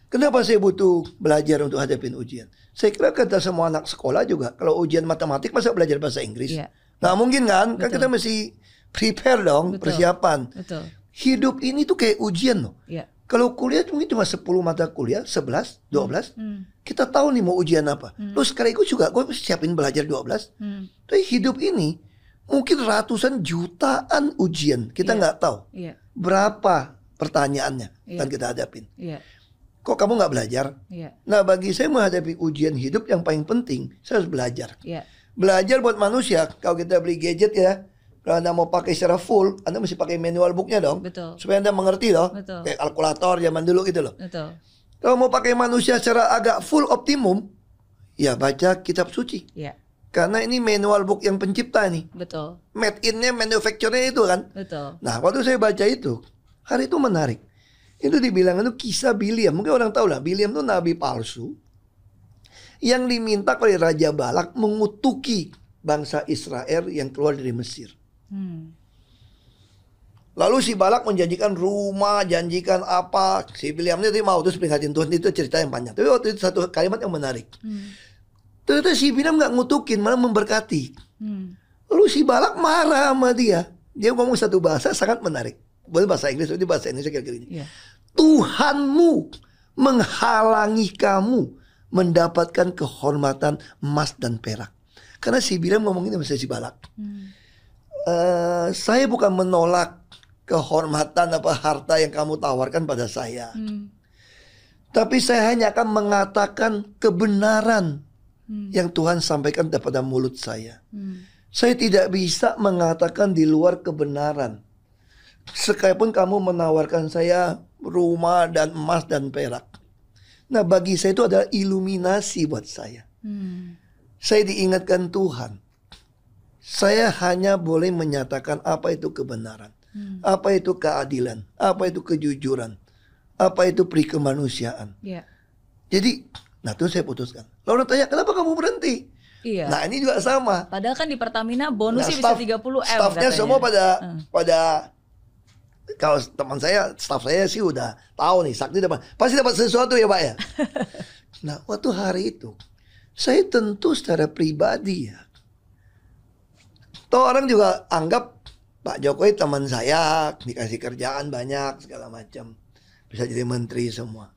Kenapa saya butuh belajar untuk hadapin ujian? Saya kira kata semua anak sekolah juga, kalau ujian matematik masa belajar bahasa Inggris? Nggak mungkin kan? Kan kita mesti prepare dong, persiapan. Hidup ini tuh kayak ujian loh. Kalau kuliah mungkin cuma 10 mata kuliah, 11, 12. Kita tahu nih mau ujian apa. Terus sekaligus juga gue siapin belajar 12. Tapi hidup ini mungkin ratusan jutaan ujian. Kita nggak tahu berapa pertanyaannya yang kita hadapin. Kok kamu nggak belajar? Nah bagi saya menghadapi ujian hidup yang paling penting, saya harus belajar. Belajar buat manusia, kalau kita beli gadget ya, kalau Anda mau pakai secara full, Anda mesti pakai manual booknya dong. Supaya Anda mengerti loh. Kayak kalkulator zaman dulu gitu loh. Kalau mau pakai manusia secara agak full optimum, ya baca kitab suci. Karena ini manual book yang pencipta nih. Made in-nya, manufacture-nya itu kan. Nah waktu saya baca itu, hari itu menarik. Itu dibilang itu kisah Biliam. Mungkin orang tahu lah, Biliam itu nabi palsu yang diminta oleh Raja Balak mengutuki bangsa Israel yang keluar dari Mesir. Lalu si Balak menjanjikan rumah, janjikan apa. Si Biliam itu mau terus peringatin Tuhan, itu cerita yang panjang. Tapi waktu itu satu kalimat yang menarik. Ternyata si Biliam gak ngutukin, malah memberkati. Lalu si Balak marah sama dia. Dia ngomong satu bahasa sangat menarik. Bukan bahasa Inggris, itu bahasa Indonesia kira-kira ini. Tuhanmu menghalangi kamu mendapatkan kehormatan emas dan perak. Karena si Biliam ngomongin sama si Balak. Saya bukan menolak kehormatan apa harta yang kamu tawarkan pada saya. Tapi saya hanya akan mengatakan kebenaran yang Tuhan sampaikan pada mulut saya. Saya tidak bisa mengatakan di luar kebenaran. Sekalipun kamu menawarkan saya rumah dan emas dan perak. Nah bagi saya itu adalah iluminasi buat saya. Saya diingatkan Tuhan. Saya hanya boleh menyatakan apa itu kebenaran. Apa itu keadilan. Apa itu kejujuran. Apa itu peri kemanusiaan. Jadi, nah itu saya putuskan. Lalu orang tanya, kenapa kamu berhenti? Nah ini juga sama. Padahal kan di Pertamina bonusnya bisa 30M. Staffnya semua pada kalau teman saya, staff saya sih udah tahu nih, Sakti pasti dapat sesuatu ya Pak ya. Nah waktu hari itu, saya tentu secara pribadi ya. Toh orang juga anggap Pak Jokowi teman saya, dikasih kerjaan banyak segala macam, bisa jadi menteri semua.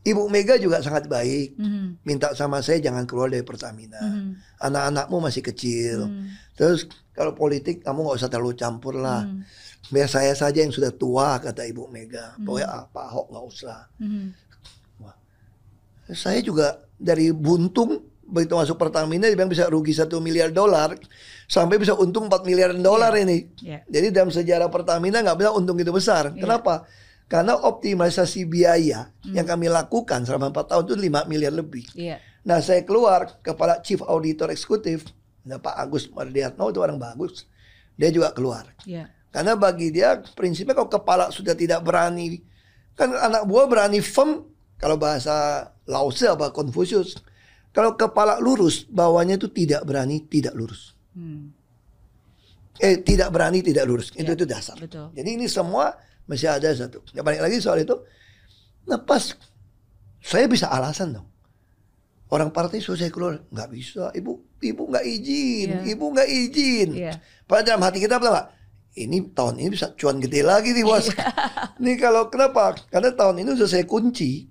Ibu Mega juga sangat baik, minta sama saya jangan keluar dari Pertamina. Anak-anakmu masih kecil. Terus kalau politik kamu nggak usah terlalu campur lah. Biar saya saja yang sudah tua, kata Ibu Mega. Pokoknya Pak Ahok nggak usah. Wah. Saya juga dari buntung begitu masuk Pertamina, dia bilang bisa rugi $1 miliar, sampai bisa untung $4 miliar ini. Jadi dalam sejarah Pertamina nggak bisa untung itu besar. Kenapa? Karena optimalisasi biaya yang kami lakukan selama 4 tahun itu 5 miliar lebih. Nah saya keluar, kepala Chief Auditor Eksekutif, Pak Agus Mardiatno itu orang bagus. Dia juga keluar. Karena bagi dia prinsipnya kalau kepala sudah tidak berani, kan anak buah berani firm, kalau bahasa Lao Tse apa Confucius, kalau kepala lurus, bawahnya itu tidak berani tidak lurus. Tidak berani tidak lurus, itu dasar. Jadi ini semua masih ada satu. Ya balik lagi soal itu. Nah pas saya bisa alasan dong. Orang partai suruh saya keluar, nggak bisa. Ibu nggak izin, ibu nggak izin. Padahal dalam hati kita apa? Ini tahun ini bisa cuan gede lagi nih bos. Nih kalau kenapa? Karena tahun ini sudah saya kunci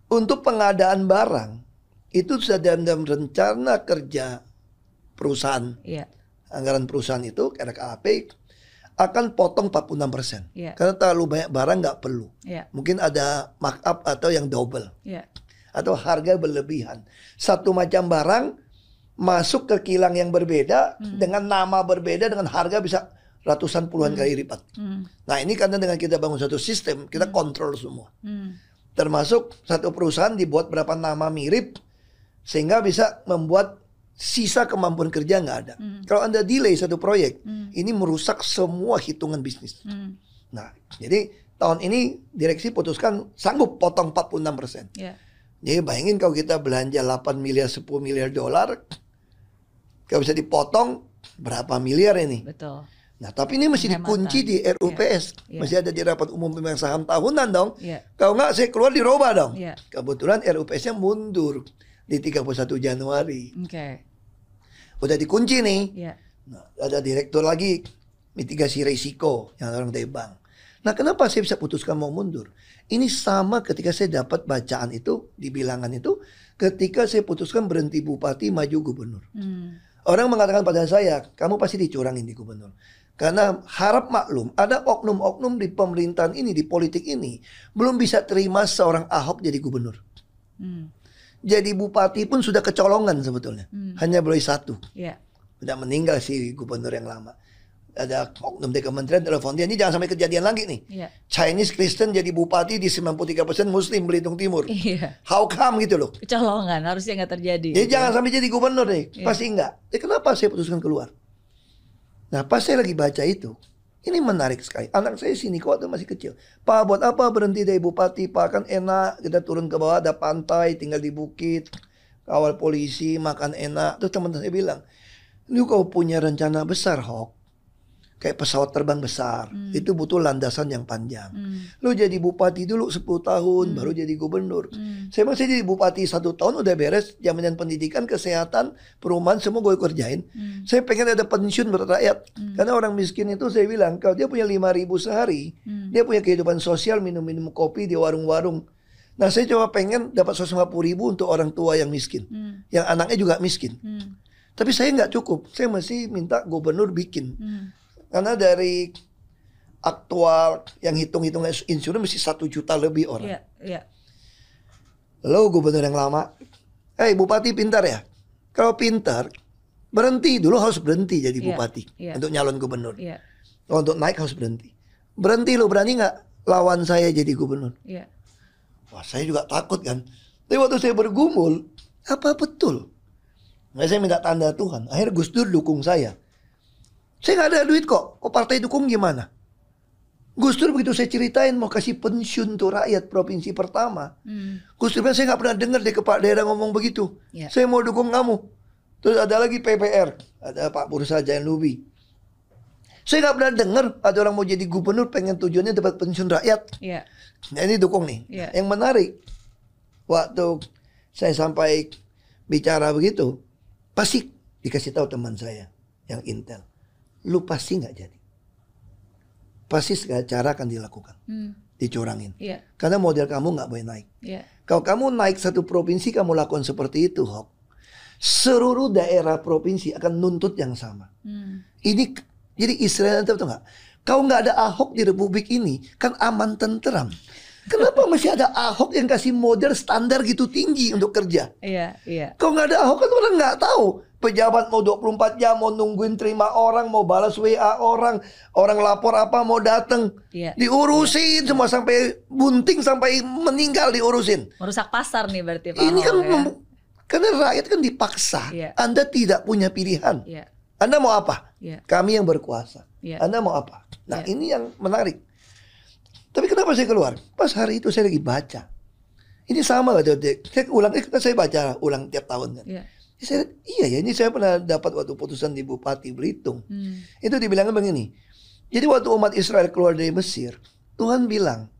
untuk pengadaan barang itu sudah dalam rencana kerja perusahaan. Anggaran perusahaan itu RKAP akan potong 46%. Karena terlalu banyak barang nggak perlu. Mungkin ada markup atau yang double. Atau harga berlebihan. Satu macam barang masuk ke kilang yang berbeda dengan nama berbeda dengan harga bisa ratusan puluhan kali lipat. Nah ini karena dengan kita bangun satu sistem, kita kontrol semua. Termasuk satu perusahaan dibuat berapa nama mirip, sehingga bisa membuat sisa kemampuan kerja nggak ada. Kalau Anda delay satu proyek, ini merusak semua hitungan bisnis. Nah jadi tahun ini direksi putuskan sanggup potong 46%. Jadi bayangin kalau kita belanja 8 miliar, 10 miliar dolar, kalau bisa dipotong berapa miliar ini? Nah, tapi ini mesti dikunci di RUPS. Mesti ada di rapat umum pemegang saham tahunan dong. Kalau nggak, saya keluar dirubah dong. Kebetulan RUPS-nya mundur di 31 Januari. Udah dikunci nih. Nah, ada direktur lagi mitigasi risiko yang orang dari bank. Nah, kenapa saya bisa putuskan mau mundur? Ini sama ketika saya dapat bacaan itu di bilangan itu, ketika saya putuskan berhenti bupati maju gubernur. Orang mengatakan pada saya, kamu pasti dicurangin di gubernur. Karena harap maklum, ada oknum-oknum di pemerintahan ini, di politik ini, belum bisa terima seorang Ahok jadi gubernur. Jadi bupati pun sudah kecolongan sebetulnya. Hanya boleh satu. Udah meninggal si gubernur yang lama. Ada oknum di kementerian telepon dia, ini jangan sampai kejadian lagi nih. Chinese Kristen jadi bupati di 93% Muslim Belitung Timur. How come gitu loh. Kecolongan, harusnya nggak terjadi. Jadi jangan sampai jadi gubernur nih. Pasti enggak. Kenapa saya putuskan keluar? Nah, pas saya lagi baca itu, ini menarik sekali. Anak saya sini waktu masih kecil. Pak, buat apa berhenti dari bupati? Pak, kan enak. Kita turun ke bawah, ada pantai, tinggal di bukit. Kawal polisi, makan enak. Terus teman-teman saya bilang, lu kau punya rencana besar, Hok. Kayak pesawat terbang besar. Itu butuh landasan yang panjang. Lu jadi bupati dulu 10 tahun, baru jadi gubernur. Saya masih jadi bupati 1 tahun udah beres. Jaminan pendidikan, kesehatan, perumahan, semua gue kerjain. Saya pengen ada pensiun buat rakyat. Karena orang miskin itu saya bilang, kalau dia punya 5.000 sehari, dia punya kehidupan sosial, minum-minum kopi di warung-warung. Nah, saya cuma pengen dapat 150.000 untuk orang tua yang miskin. Yang anaknya juga miskin. Tapi saya nggak cukup. Saya masih minta gubernur bikin. Karena dari aktual yang hitung-hitung insurans mesti 1 juta lebih orang. Lalu gubernur yang lama, bupati pintar ya? Kalau pintar, berhenti dulu, harus berhenti jadi bupati untuk nyalon gubernur. Kalau untuk naik harus berhenti. Berhenti lo, berani nggak lawan saya jadi gubernur? Wah, saya juga takut kan. Tapi waktu saya bergumul, apa betul? Nah, saya minta tanda Tuhan. Akhirnya Gus Dur dukung saya. Saya nggak ada duit kok. Kok partai dukung gimana? Gus Dur begitu saya ceritain mau kasih pensiun untuk rakyat provinsi pertama. Gus Dur bilang, saya nggak pernah dengar deh kepala daerah ngomong begitu. Saya mau dukung kamu. Terus ada lagi PPR. Ada Pak Bursa Jayan Lubi. Saya nggak pernah dengar ada orang mau jadi gubernur pengen tujuannya dapat pensiun rakyat. Nah, ini dukung nih. Yang menarik, waktu saya sampai bicara begitu, pasti dikasih tahu teman saya yang intel. Lu pasti nggak jadi. Pasti segala cara akan dilakukan. Dicurangin. Karena model kamu nggak boleh naik. Kalau kamu naik satu provinsi, kamu lakukan seperti itu, Hok. Seluruh daerah provinsi akan nuntut yang sama. Ini jadi istilahnya tahu nggak? Kalau nggak ada Ahok di Republik ini, kan aman tentram. Kenapa masih ada Ahok yang kasih model standar gitu tinggi untuk kerja? Kalau nggak ada Ahok kan orang nggak tahu. Pejabat mau 24 jam, mau nungguin terima orang, mau balas WA orang lapor apa mau datang. Diurusin semua sampai bunting, sampai meninggal diurusin. Merusak pasar nih berarti Pak. Ini kan karena rakyat kan dipaksa. Anda tidak punya pilihan. Anda mau apa? Kami yang berkuasa. Anda mau apa? Nah, ini yang menarik. Tapi kenapa saya keluar? Pas hari itu saya lagi baca. Ini sama gak? Saya baca ulang tiap tahun kan. Ini saya pernah dapat waktu putusan di Bupati Belitung. Itu dibilangnya begini. Jadi waktu umat Israel keluar dari Mesir, Tuhan bilang,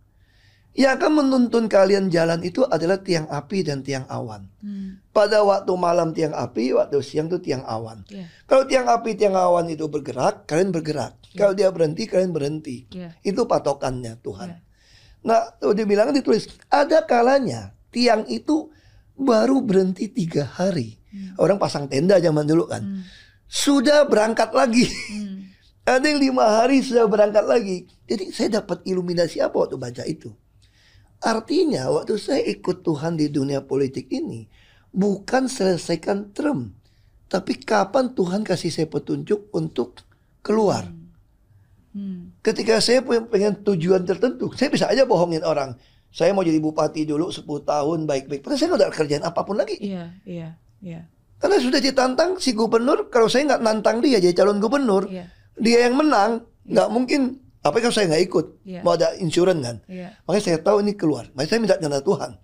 yang akan menuntun kalian jalan itu adalah tiang api dan tiang awan. Pada waktu malam tiang api, waktu siang itu tiang awan. Kalau tiang api, tiang awan itu bergerak, kalian bergerak. Kalau dia berhenti, kalian berhenti. Itu patokannya Tuhan. Nah, dibilang ditulis, ada kalanya tiang itu baru berhenti 3 hari. Orang pasang tenda zaman dulu kan. Sudah berangkat lagi. Ada yang 5 hari sudah berangkat lagi. Jadi saya dapat iluminasi apa waktu baca itu? Artinya waktu saya ikut Tuhan di dunia politik ini, bukan selesaikan term, tapi kapan Tuhan kasih saya petunjuk untuk keluar. Ketika saya pengen tujuan tertentu, saya bisa aja bohongin orang. Saya mau jadi bupati dulu 10 tahun baik-baik. Padahal saya nggak ada kerjaan apapun lagi. Karena sudah ditantang si gubernur. Kalau saya nggak nantang dia jadi calon gubernur, dia yang menang, nggak mungkin. Apa kalau saya nggak ikut? Mau ada insurans kan? Makanya saya tahu ini keluar. Makanya saya minta tanda Tuhan.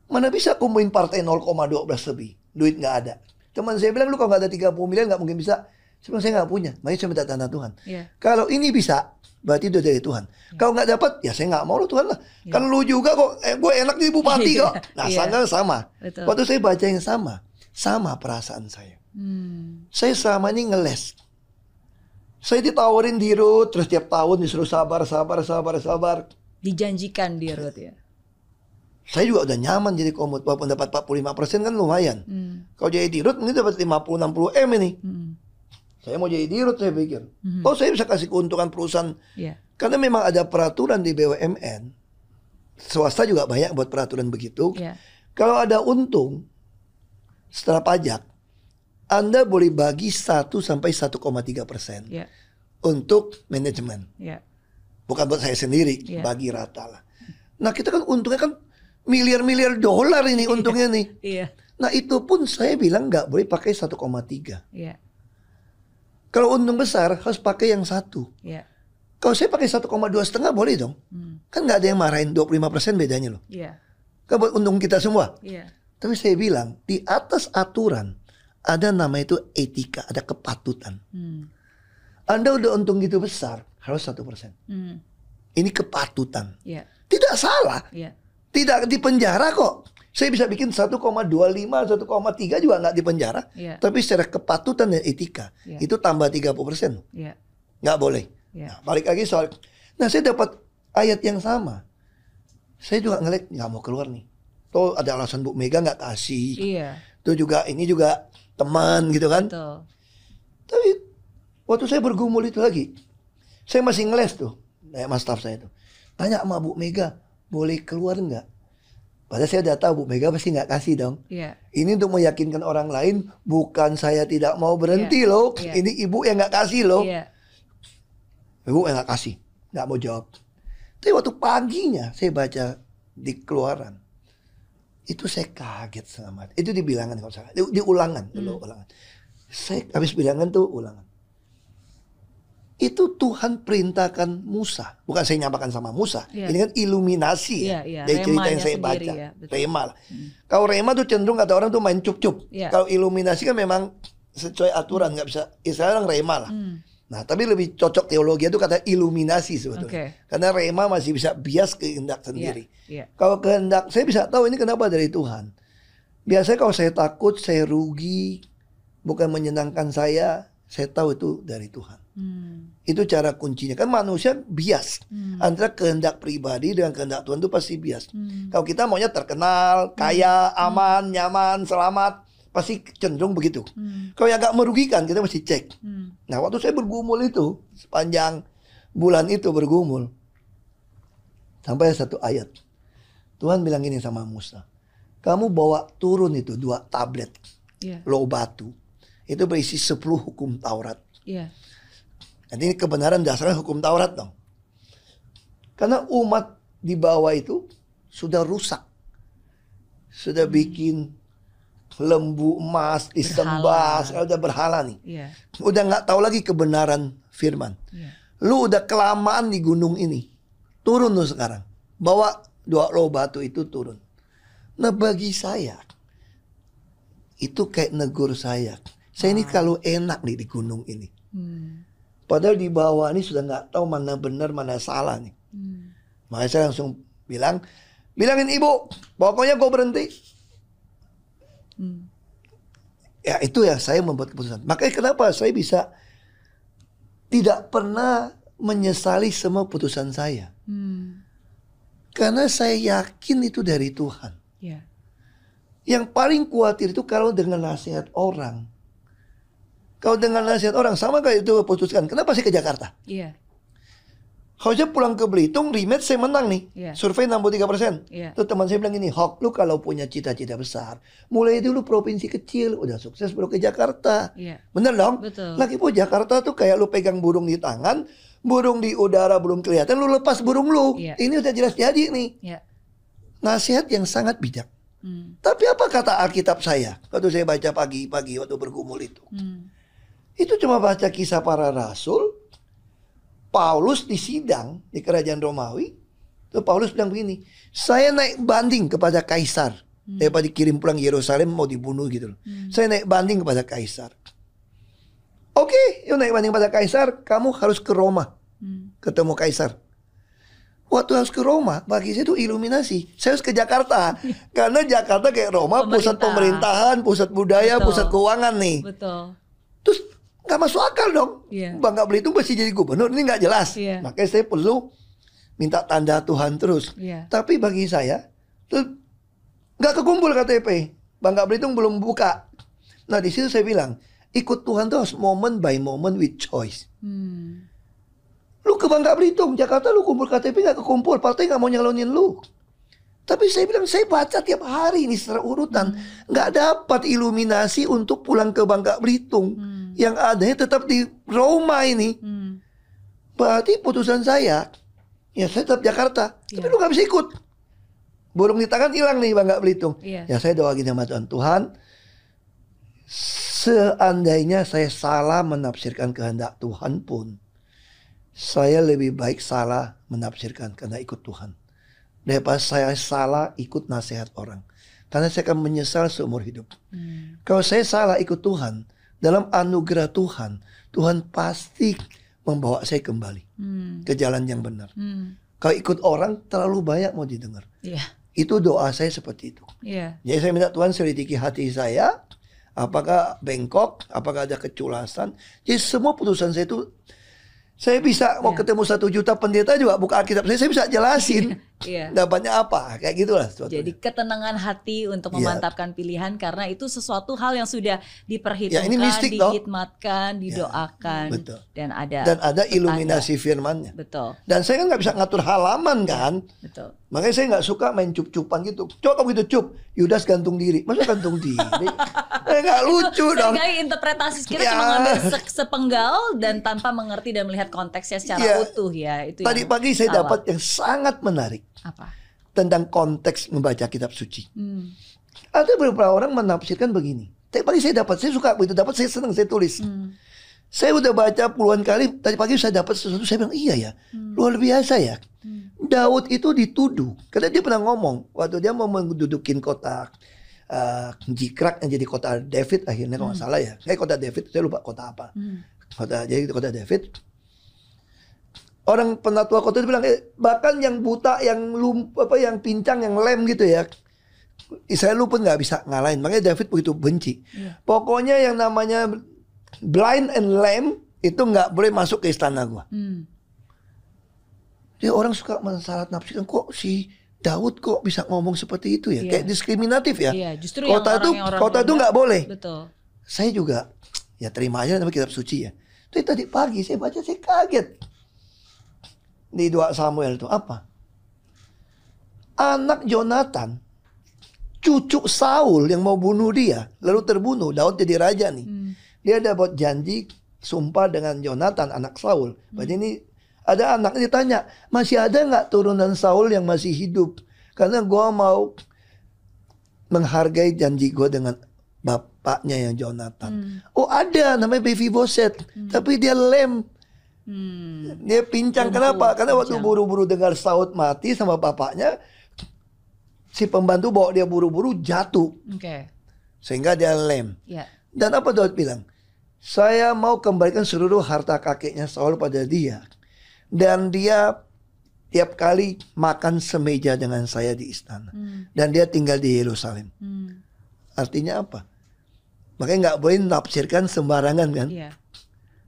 Mana bisa kumpulin partai 0,12 lebih, duit nggak ada. Teman saya bilang, lu kalau nggak ada 30 miliar nggak mungkin bisa. Saya bilang saya nggak punya, makanya saya minta tanda Tuhan. Yeah. Kalau ini bisa, berarti itu dari Tuhan. Kalau nggak dapat, ya saya nggak mau lo Tuhan lah. Kan lu juga kok, gue enak jadi bupati kok. Nah, sama. Betul. Waktu saya baca yang sama perasaan saya. Saya selama ini ngeles. Saya ditawarin di Rut, terus tiap tahun disuruh sabar. Dijanjikan di Rut ya. Saya juga udah nyaman jadi komut, walaupun dapat 45% kan lumayan. Kalau jadi di Rut mungkin dapat 50-60 M ini. Saya mau jadi di Rut saya pikir. Oh saya bisa kasih keuntungan perusahaan. Karena memang ada peraturan di BUMN. Swasta juga banyak buat peraturan begitu. Kalau ada untung setelah pajak, Anda boleh bagi 1 sampai 1,3% untuk manajemen. Bukan buat saya sendiri, bagi rata lah. Nah kita kan untungnya kan miliar-miliar dolar ini untungnya nih. Nah itu pun saya bilang nggak boleh pakai 1,3. Kalau untung besar harus pakai yang 1. Kalau saya pakai 1,2 setengah boleh dong. Kan nggak ada yang marahin 25% bedanya loh. Kan buat untung kita semua. Tapi saya bilang di atas aturan ada nama itu etika, ada kepatutan. Anda udah untung gitu besar harus 1%. Ini kepatutan. Tidak salah. Tidak di penjara kok. Saya bisa bikin 1,25, 1,3 juga nggak di penjara. Tapi secara kepatutan dan etika itu tambah 30%. Nggak boleh. Nah, balik lagi soal. Nah saya dapat ayat yang sama. Saya juga ngeliat nggak mau keluar nih. Tuh ada alasan Bu Mega nggak kasih. Tuh juga ini juga teman gitu kan. Tapi waktu saya bergumul itu lagi, saya masih ngeles tuh. Mas staff saya tuh tanya sama Bu Mega, boleh keluar nggak? Padahal saya udah tahu Bu Mega pasti nggak kasih dong. Ini untuk meyakinkan orang lain, bukan saya tidak mau berhenti loh. Ini ibu yang nggak kasih loh. Ibu yang nggak kasih, nggak mau jawab. Tapi waktu paginya saya baca di Keluaran, itu saya kaget sama. Itu di bilangan kalau salah, di ulangan dulu ulangan. Saya habis bilangan tuh ulangan. Itu Tuhan perintahkan Musa. Bukan saya nyamakan sama Musa. Ini kan iluminasi dari cerita yang saya baca. Rema lah. Kalau rema tuh cenderung kata orang tuh main cup-cup. Kalau iluminasi kan memang sesuai aturan. Gak bisa, istilahnya orang rema lah. Nah tapi lebih cocok teologi itu kata iluminasi sebetulnya. Karena rema masih bisa bias kehendak sendiri. Kalau kehendak, saya bisa tahu ini kenapa dari Tuhan. Biasanya kalau saya takut, saya rugi, bukan menyenangkan saya tahu itu dari Tuhan. Itu cara kuncinya. Kan manusia bias. Antara kehendak pribadi dengan kehendak Tuhan itu pasti bias. Kalau kita maunya terkenal, kaya, aman, nyaman, selamat, pasti cenderung begitu. Kalau yang agak merugikan, kita mesti cek. Nah waktu saya bergumul itu, sepanjang bulan itu bergumul, sampai satu ayat. Tuhan bilang gini sama Musa, kamu bawa turun itu 2 tablet loh batu. Itu berisi 10 hukum Taurat. Nanti ini kebenaran dasarnya hukum Taurat dong. Karena umat di bawah itu sudah rusak. Sudah bikin lembu emas disembah, udah berhala nih. Udah nggak tahu lagi kebenaran firman. Lu udah kelamaan di gunung ini. Turun lu sekarang. Bawa 2 loh batu itu turun. Nah bagi saya itu kayak negur saya. Saya ini kalau enak nih di gunung ini. Padahal di bawah ini sudah nggak tahu mana benar mana salah nih. Makanya saya langsung bilangin ibu, pokoknya gue berhenti. Ya itu ya saya membuat keputusan. Makanya kenapa saya bisa tidak pernah menyesali semua putusan saya. Karena saya yakin itu dari Tuhan. Yang paling khawatir itu kalau dengan nasihat orang. Kalau dengan nasihat orang sama kayak itu putuskan. Kenapa sih ke Jakarta? Kalau saya pulang ke Belitung, rematch saya menang nih. Survei 63%. Tuh teman saya bilang gini, Hok, lu kalau punya cita-cita besar, mulai dulu provinsi kecil, udah sukses baru ke Jakarta. Bener dong? Lagi pun Jakarta tuh kayak lu pegang burung di tangan, burung di udara belum kelihatan, lu lepas burung lu. Ini udah jelas jadi nih. Nasihat yang sangat bijak. Tapi apa kata Alkitab saya waktu saya baca pagi-pagi waktu bergumul itu? Itu cuma baca kisah para rasul. Paulus di sidang di kerajaan Romawi. Tuh Paulus bilang begini, saya naik banding kepada Kaisar daripada dikirim pulang Yerusalem mau dibunuh gitu loh. Saya naik banding kepada Kaisar. Oke, you naik banding pada kaisar, kamu harus ke Roma. Ketemu kaisar. Waktu harus ke Roma, bagi saya itu iluminasi. Saya harus ke Jakarta. Karena Jakarta kayak Roma, pusat pemerintahan, pusat budaya, pusat keuangan nih. Betul. Terus gak masuk akal dong. Bangka Belitung pasti jadi gubernur, ini gak jelas. Makanya saya perlu minta tanda Tuhan terus. Tapi bagi saya, tuh gak kekumpul KTP. Bangka Belitung belum buka. Nah di situ saya bilang, ikut Tuhan tuh harus moment by moment with choice. Lu ke Bangka Belitung, Jakarta lu kumpul KTP gak kekumpul, partai gak mau nyalonin lu. Tapi saya bilang, saya baca tiap hari ini secara urutan, gak dapat iluminasi untuk pulang ke Bangka Belitung. Yang adanya tetap di Roma ini. Berarti putusan saya, ya saya tetap Jakarta. Tapi lu gak bisa ikut. Burung di tangan hilang nih Bangka Belitung. Ya saya doa gini sama Tuhan, seandainya saya salah menafsirkan kehendak Tuhan pun, saya lebih baik salah menafsirkan karena ikut Tuhan daripada saya salah ikut nasihat orang. Karena saya akan menyesal seumur hidup. Kalau saya salah ikut Tuhan, dalam anugerah Tuhan, Tuhan pasti membawa saya kembali ke jalan yang benar. Kalau ikut orang, terlalu banyak mau didengar. Itu doa saya seperti itu. Jadi saya minta Tuhan selidiki hati saya, apakah bengkok, apakah ada keculasan. Jadi semua putusan saya itu, saya bisa mau ketemu 1 juta pendeta juga buka Alkitab saya bisa jelasin dapatnya apa, kayak gitulah. Jadi ketenangan hati untuk memantapkan pilihan karena itu sesuatu hal yang sudah diperhitungkan, ini mistik, dihikmatkan, didoakan, dan ada iluminasi firman-Nya. Betul. Dan saya kan nggak bisa ngatur halaman kan. Betul. Makanya saya nggak suka main cup-cupan gitu. Coba begitu cup, Yudas gantung diri. Masa gantung diri? Nggak lucu dong. Sebagai interpretasi kita cuma ngambil sepenggal dan tanpa mengerti dan melihat konteksnya secara utuh ya. Itu tadi pagi saya dapat yang sangat menarik. Apa? Tentang konteks membaca kitab suci. Ada beberapa orang menafsirkan begini. Tadi pagi saya suka begitu dapat, saya senang, saya tulis. Saya udah baca puluhan kali. Tadi pagi saya dapat sesuatu, saya bilang iya ya, luar biasa ya. Daud itu dituduh karena dia pernah ngomong waktu dia mau mendudukin kota Jikrak yang jadi kota David akhirnya kalau nggak salah ya. Kayak kota David, saya lupa kota apa. Jadi kota David. Orang penatua kota itu bilang, bahkan yang buta, yang yang pincang, yang lem gitu ya, Israel lu pun nggak bisa ngalahin. Makanya David begitu benci. Pokoknya yang namanya blind and lame itu nggak boleh masuk ke istana gua. Jadi orang suka mensalah nafsirkan, kok si Daud kok bisa ngomong seperti itu ya, kayak diskriminatif ya. Justru kota itu nggak boleh. Betul. Saya juga ya terima aja nama kitab suci ya. Tapi tadi pagi saya baca, saya kaget. Di 2 Samuel itu apa? Anak Jonathan, cucu Saul yang mau bunuh dia, lalu terbunuh. Daud jadi raja nih. Dia dapat janji sumpah dengan Jonathan anak Saul. Berarti ini ada anaknya ditanya, masih ada nggak turunan Saul yang masih hidup? Karena gue mau menghargai janji gue dengan bapaknya yang Jonathan. Oh ada, namanya Mephibosheth, tapi dia lem. Dia pincang. Kenapa? Karena waktu buru-buru dengar Saul mati sama bapaknya, si pembantu bawa dia buru-buru jatuh. Sehingga dia lem. Dan apa Daud bilang? Saya mau kembalikan seluruh harta kakeknya Saul pada dia. Dan dia tiap kali makan semeja dengan saya di istana. Dan dia tinggal di Yerusalem. Artinya apa? Makanya nggak boleh nafsirkan sembarangan kan?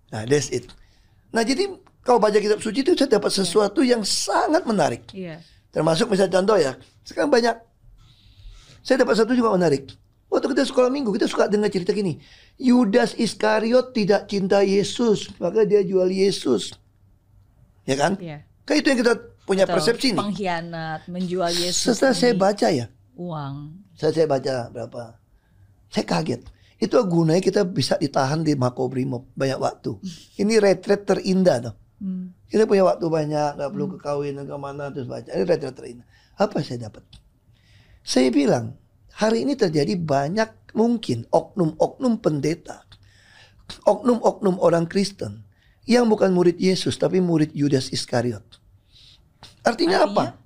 Nah that's it. Nah jadi kalau baca kitab suci itu saya dapat sesuatu yang sangat menarik. Termasuk misalnya contoh ya, sekarang banyak. Saya dapat satu juga menarik. Waktu kita sekolah minggu kita suka dengar cerita gini. Yudas Iskariot tidak cinta Yesus, maka dia jual Yesus. Ya kan? Kayak itu yang kita punya persepsi nih. Pengkhianat, menjual Yesus. Setelah saya baca ya. Uang. Saya baca berapa. Saya kaget. Itu gunanya kita bisa ditahan di Makobrimob banyak waktu. Ini retret terindah tuh. Kita punya waktu banyak, nggak perlu ke kawin kemana terus baca. Ini retret terindah. Apa saya dapat? Saya bilang hari ini terjadi banyak mungkin oknum-oknum pendeta, oknum-oknum orang Kristen yang bukan murid Yesus tapi murid Yudas Iskariot. Artinya apa?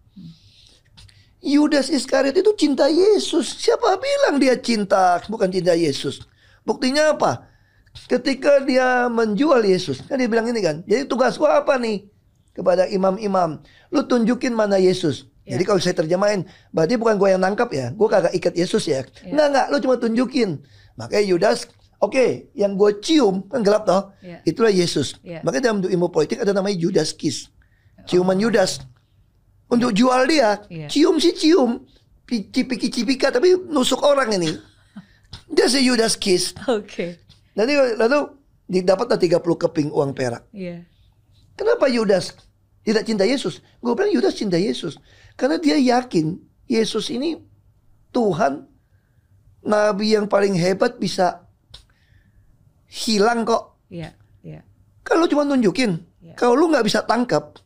Yudas Iskariot itu cinta Yesus. Siapa bilang dia cinta bukan cinta Yesus? Buktinya apa? ketika dia menjual Yesus, kan dia bilang ini kan, jadi tugas gua apa nih kepada imam-imam? Lu tunjukin mana Yesus. Jadi kalau saya terjemahin, berarti bukan gua yang nangkap ya, gua kagak ikat Yesus ya. Enggak, lu cuma tunjukin. Makanya Yudas, oke, yang gue cium kan gelap toh, itulah Yesus. Makanya dalam ilmu politik ada namanya Judas Kiss, ciuman Yudas. Untuk jual dia, cium sih cium, cipika tapi nusuk orang ini. Dia si Judas Kiss. Oke. Lalu didapatlah 30 keping uang perak. Kenapa Yudas tidak cinta Yesus? Gue bilang Yudas cinta Yesus karena dia yakin Yesus ini Tuhan, Nabi yang paling hebat, bisa hilang kok. Kalau cuma nunjukin, kalau lu nggak bisa tangkap,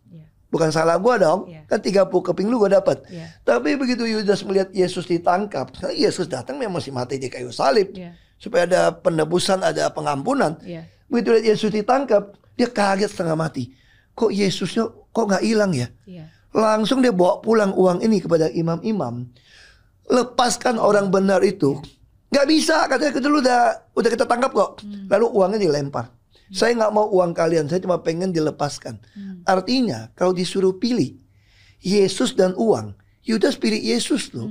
bukan salah gua dong. Kan 30 keping lu gua dapat. Tapi begitu Yudas melihat Yesus ditangkap, Yesus datang memang masih mati di kayu salib, supaya ada penebusan, ada pengampunan. Begitu lihat Yesus ditangkap, dia kaget setengah mati. Kok Yesusnya kok nggak hilang ya? Langsung dia bawa pulang uang ini kepada imam-imam. Lepaskan orang benar itu. Nggak bisa, katanya kita dulu udah kita tangkap kok. Lalu uangnya dilempar. Saya nggak mau uang kalian, saya cuma pengen dilepaskan. Artinya kalau disuruh pilih Yesus dan uang, Yudas pilih Yesus loh.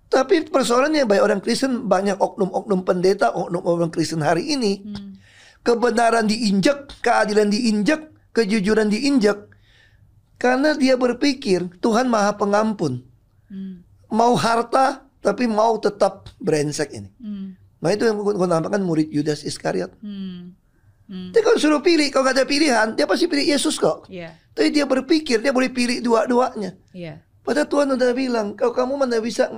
Tapi persoalannya banyak orang Kristen, banyak oknum-oknum pendeta, oknum-oknum Kristen hari ini, kebenaran diinjak, keadilan diinjak, kejujuran diinjak, karena dia berpikir Tuhan Maha Pengampun. Mau harta tapi mau tetap brengsek ini. Nah itu yang gue nampakkan murid Yudas Iskariot. Tapi kalau suruh pilih, kalau gak ada pilihan, dia pasti pilih Yesus kok. Tapi dia berpikir dia boleh pilih dua-duanya. Padahal Tuhan udah bilang, kalau kamu mana bisa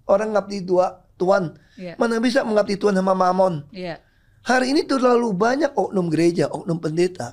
orang ngabdi dua Tuhan, mana bisa mengabdi Tuhan sama Mamon. Hari ini terlalu banyak oknum gereja, oknum pendeta.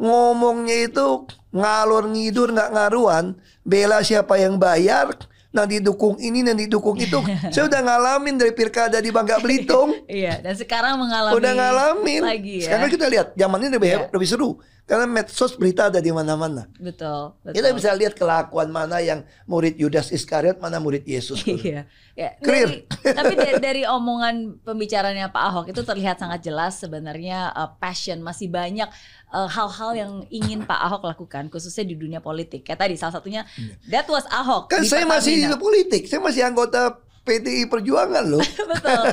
Ngomongnya itu ngalor ngidur, nggak ngaruan, bela siapa yang bayar, nanti dukung ini, nanti dukung itu. Saya udah ngalamin dari pilkada di Bangka Belitung. Dan sekarang mengalami. Udah ngalamin lagi ya. Sekarang kita lihat zaman ini lebih seru. Karena medsos berita ada di mana-mana. Betul. Kita bisa lihat kelakuan mana yang murid Yudas Iskariot, mana murid Yesus. Tapi dari omongan pembicaranya Pak Ahok itu terlihat sangat jelas sebenarnya passion, masih banyak hal-hal yang ingin Pak Ahok lakukan, khususnya di dunia politik. Kayak tadi salah satunya that was Ahok. Kan saya masih di politik, saya masih anggota PDI Perjuangan loh. Betul.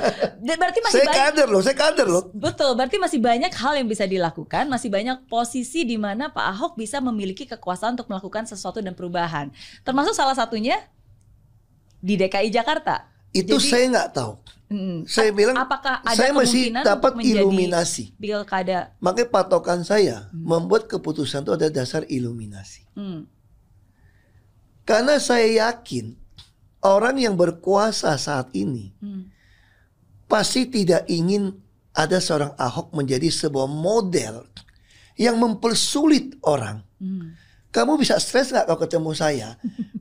Berarti masih saya kader loh. Betul, berarti masih banyak hal yang bisa dilakukan, masih banyak posisi di mana Pak Ahok bisa memiliki kekuasaan untuk melakukan sesuatu dan perubahan. Termasuk salah satunya di DKI Jakarta. Itu jadi, saya nggak tahu. Saya bilang apakah ada saya masih dapat iluminasi pilkada. Makanya patokan saya membuat keputusan itu ada dasar iluminasi. Karena saya yakin orang yang berkuasa saat ini pasti tidak ingin ada seorang Ahok menjadi sebuah model yang mempersulit orang. Kamu bisa stres gak kalau ketemu saya?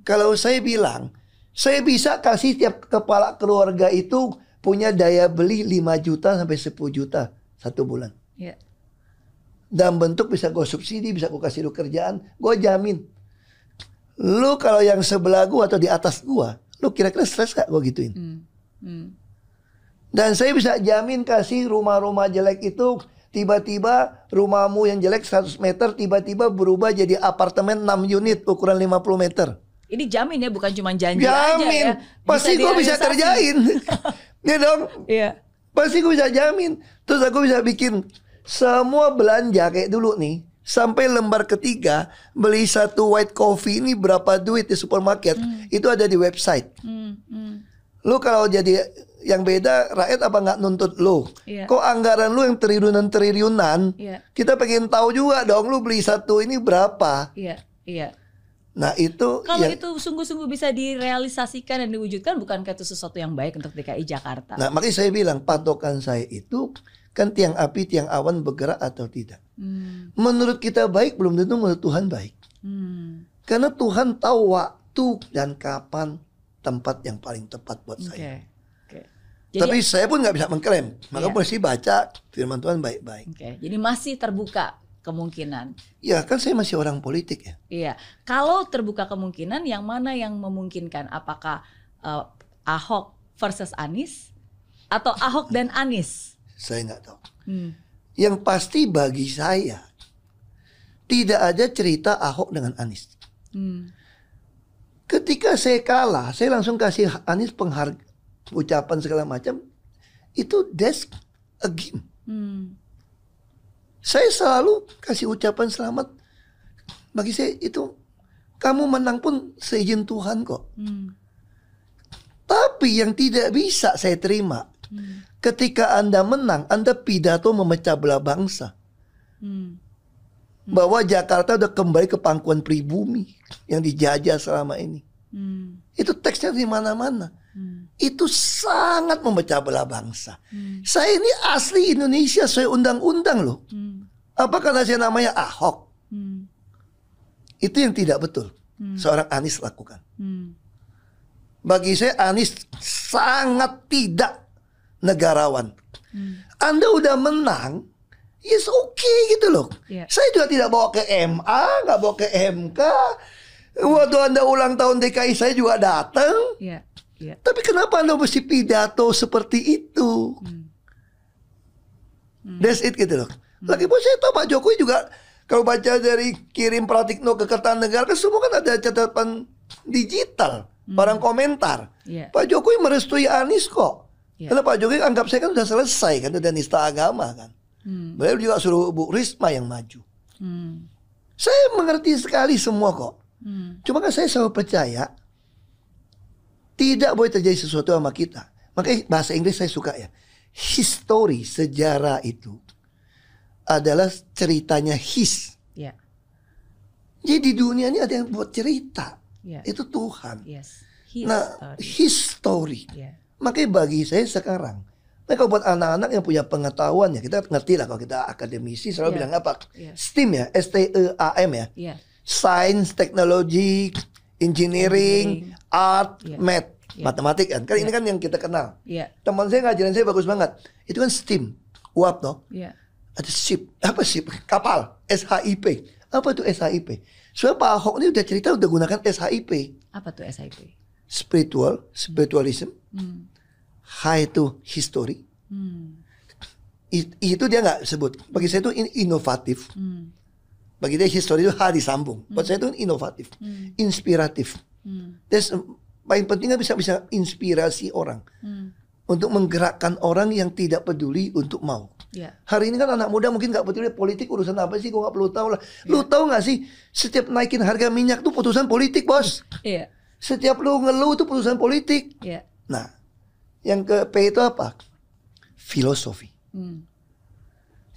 Kalau saya bilang, saya bisa kasih tiap kepala keluarga itu punya daya beli 5 juta sampai 10 juta satu bulan. Dalam bentuk bisa gue subsidi, bisa gue kasih lu kerjaan, gue jamin. Lu kalau yang sebelah gue atau di atas gue, lu kira-kira stres gak gue gituin? Dan saya bisa jamin kasih rumah-rumah jelek itu, tiba-tiba rumahmu yang jelek 100 meter tiba-tiba berubah jadi apartemen 6 unit ukuran 50 meter. Ini jamin ya, bukan cuma janji jamin. Aja ya. Pasti gue bisa kerjain. Ya dong. Pasti gue bisa jamin. Terus aku bisa bikin semua belanja kayak dulu nih. Sampai lembar ketiga beli satu white coffee ini berapa duit di supermarket, itu ada di website. Lu kalau jadi yang beda, rakyat apa nggak nuntut lu? Kok anggaran lu yang triliunan? Kita pengen tahu juga dong, lu beli satu ini berapa? Nah itu kalau itu sungguh-sungguh bisa direalisasikan dan diwujudkan, bukankah itu sesuatu yang baik untuk DKI Jakarta? Nah makanya saya bilang patokan saya itu kan tiang api, tiang awan bergerak atau tidak. Menurut kita baik, belum tentu menurut Tuhan baik. Karena Tuhan tahu waktu dan kapan tempat yang paling tepat buat saya. Jadi, tapi saya pun nggak bisa mengklaim. Maka mesti baca firman Tuhan baik-baik. Jadi masih terbuka kemungkinan. Ya kan saya masih orang politik ya. Iya. Kalau terbuka kemungkinan, yang mana yang memungkinkan? Apakah Ahok versus Anies atau Ahok dan Anies? saya nggak tahu. Yang pasti bagi saya tidak ada cerita Ahok dengan Anies. Ketika saya kalah, saya langsung kasih Anies ucapan segala macam. Itu that's a game. Saya selalu kasih ucapan selamat. Bagi saya itu, kamu menang pun seizin Tuhan kok. Tapi yang tidak bisa saya terima, ketika Anda menang, Anda pidato memecah belah bangsa. Bahwa Jakarta udah kembali ke pangkuan pribumi yang dijajah selama ini. Itu teksnya di mana-mana. Itu sangat memecah belah bangsa. Saya ini asli Indonesia sesuai undang-undang loh. Apa karena saya namanya Ahok? Itu yang tidak betul seorang Anies lakukan. Bagi saya Anies sangat tidak negarawan. Anda udah menang, yes okay gitu loh. Saya juga tidak bawa ke MA, nggak bawa ke MK. Waktu Anda ulang tahun DKI saya juga datang. Tapi kenapa Anda mesti pidato seperti itu? That's it gitu loh. Lagipun saya tahu Pak Jokowi juga, kalau baca dari kirim Pratikno ke Kertanegara, kan semua kan ada catatan digital, barang komentar. Pak Jokowi merestui Anies kok. Karena Pak Jokowi anggap saya kan sudah selesai kan, udah nista agama kan. Beliau juga suruh Bu Risma yang maju. Saya mengerti sekali semua kok. Cuma kan saya selalu percaya tidak boleh terjadi sesuatu sama kita. Makanya bahasa Inggris saya suka ya. History, sejarah itu adalah ceritanya his. Jadi di dunia ini ada yang buat cerita. Itu Tuhan. His story. Makanya bagi saya sekarang, nah kalau buat anak-anak yang punya pengetahuan ya, kita ngerti lah kalau kita akademisi selalu bilang apa? STEAM ya, STEAM ya. Science, Technology, Engineering, Art, Math, matematik kan. Kan ini kan yang kita kenal. Teman saya ngajarin saya bagus banget. Itu kan STEAM, UAP toh. Ada ship, apa ship? Kapal, SHIP. Apa tuh SHIP? Soalnya Pak Ahok ini udah cerita udah gunakan SHIP. Apa tuh SHIP? Spiritualism, high to history. Itu dia nggak sebut. Bagi saya itu inovatif. Bagi dia history itu H disambung. Buat saya itu inovatif, inspiratif. Paling pentingnya bisa inspirasi orang untuk menggerakkan orang yang tidak peduli untuk mau. Hari ini kan anak muda mungkin nggak peduli politik, urusan apa sih? Gue nggak perlu tahu lah. Lu tahu nggak sih setiap naikin harga minyak tuh putusan politik bos. Setiap lu ngeluh itu putusan politik. Nah, yang ke P itu apa? Filosofi.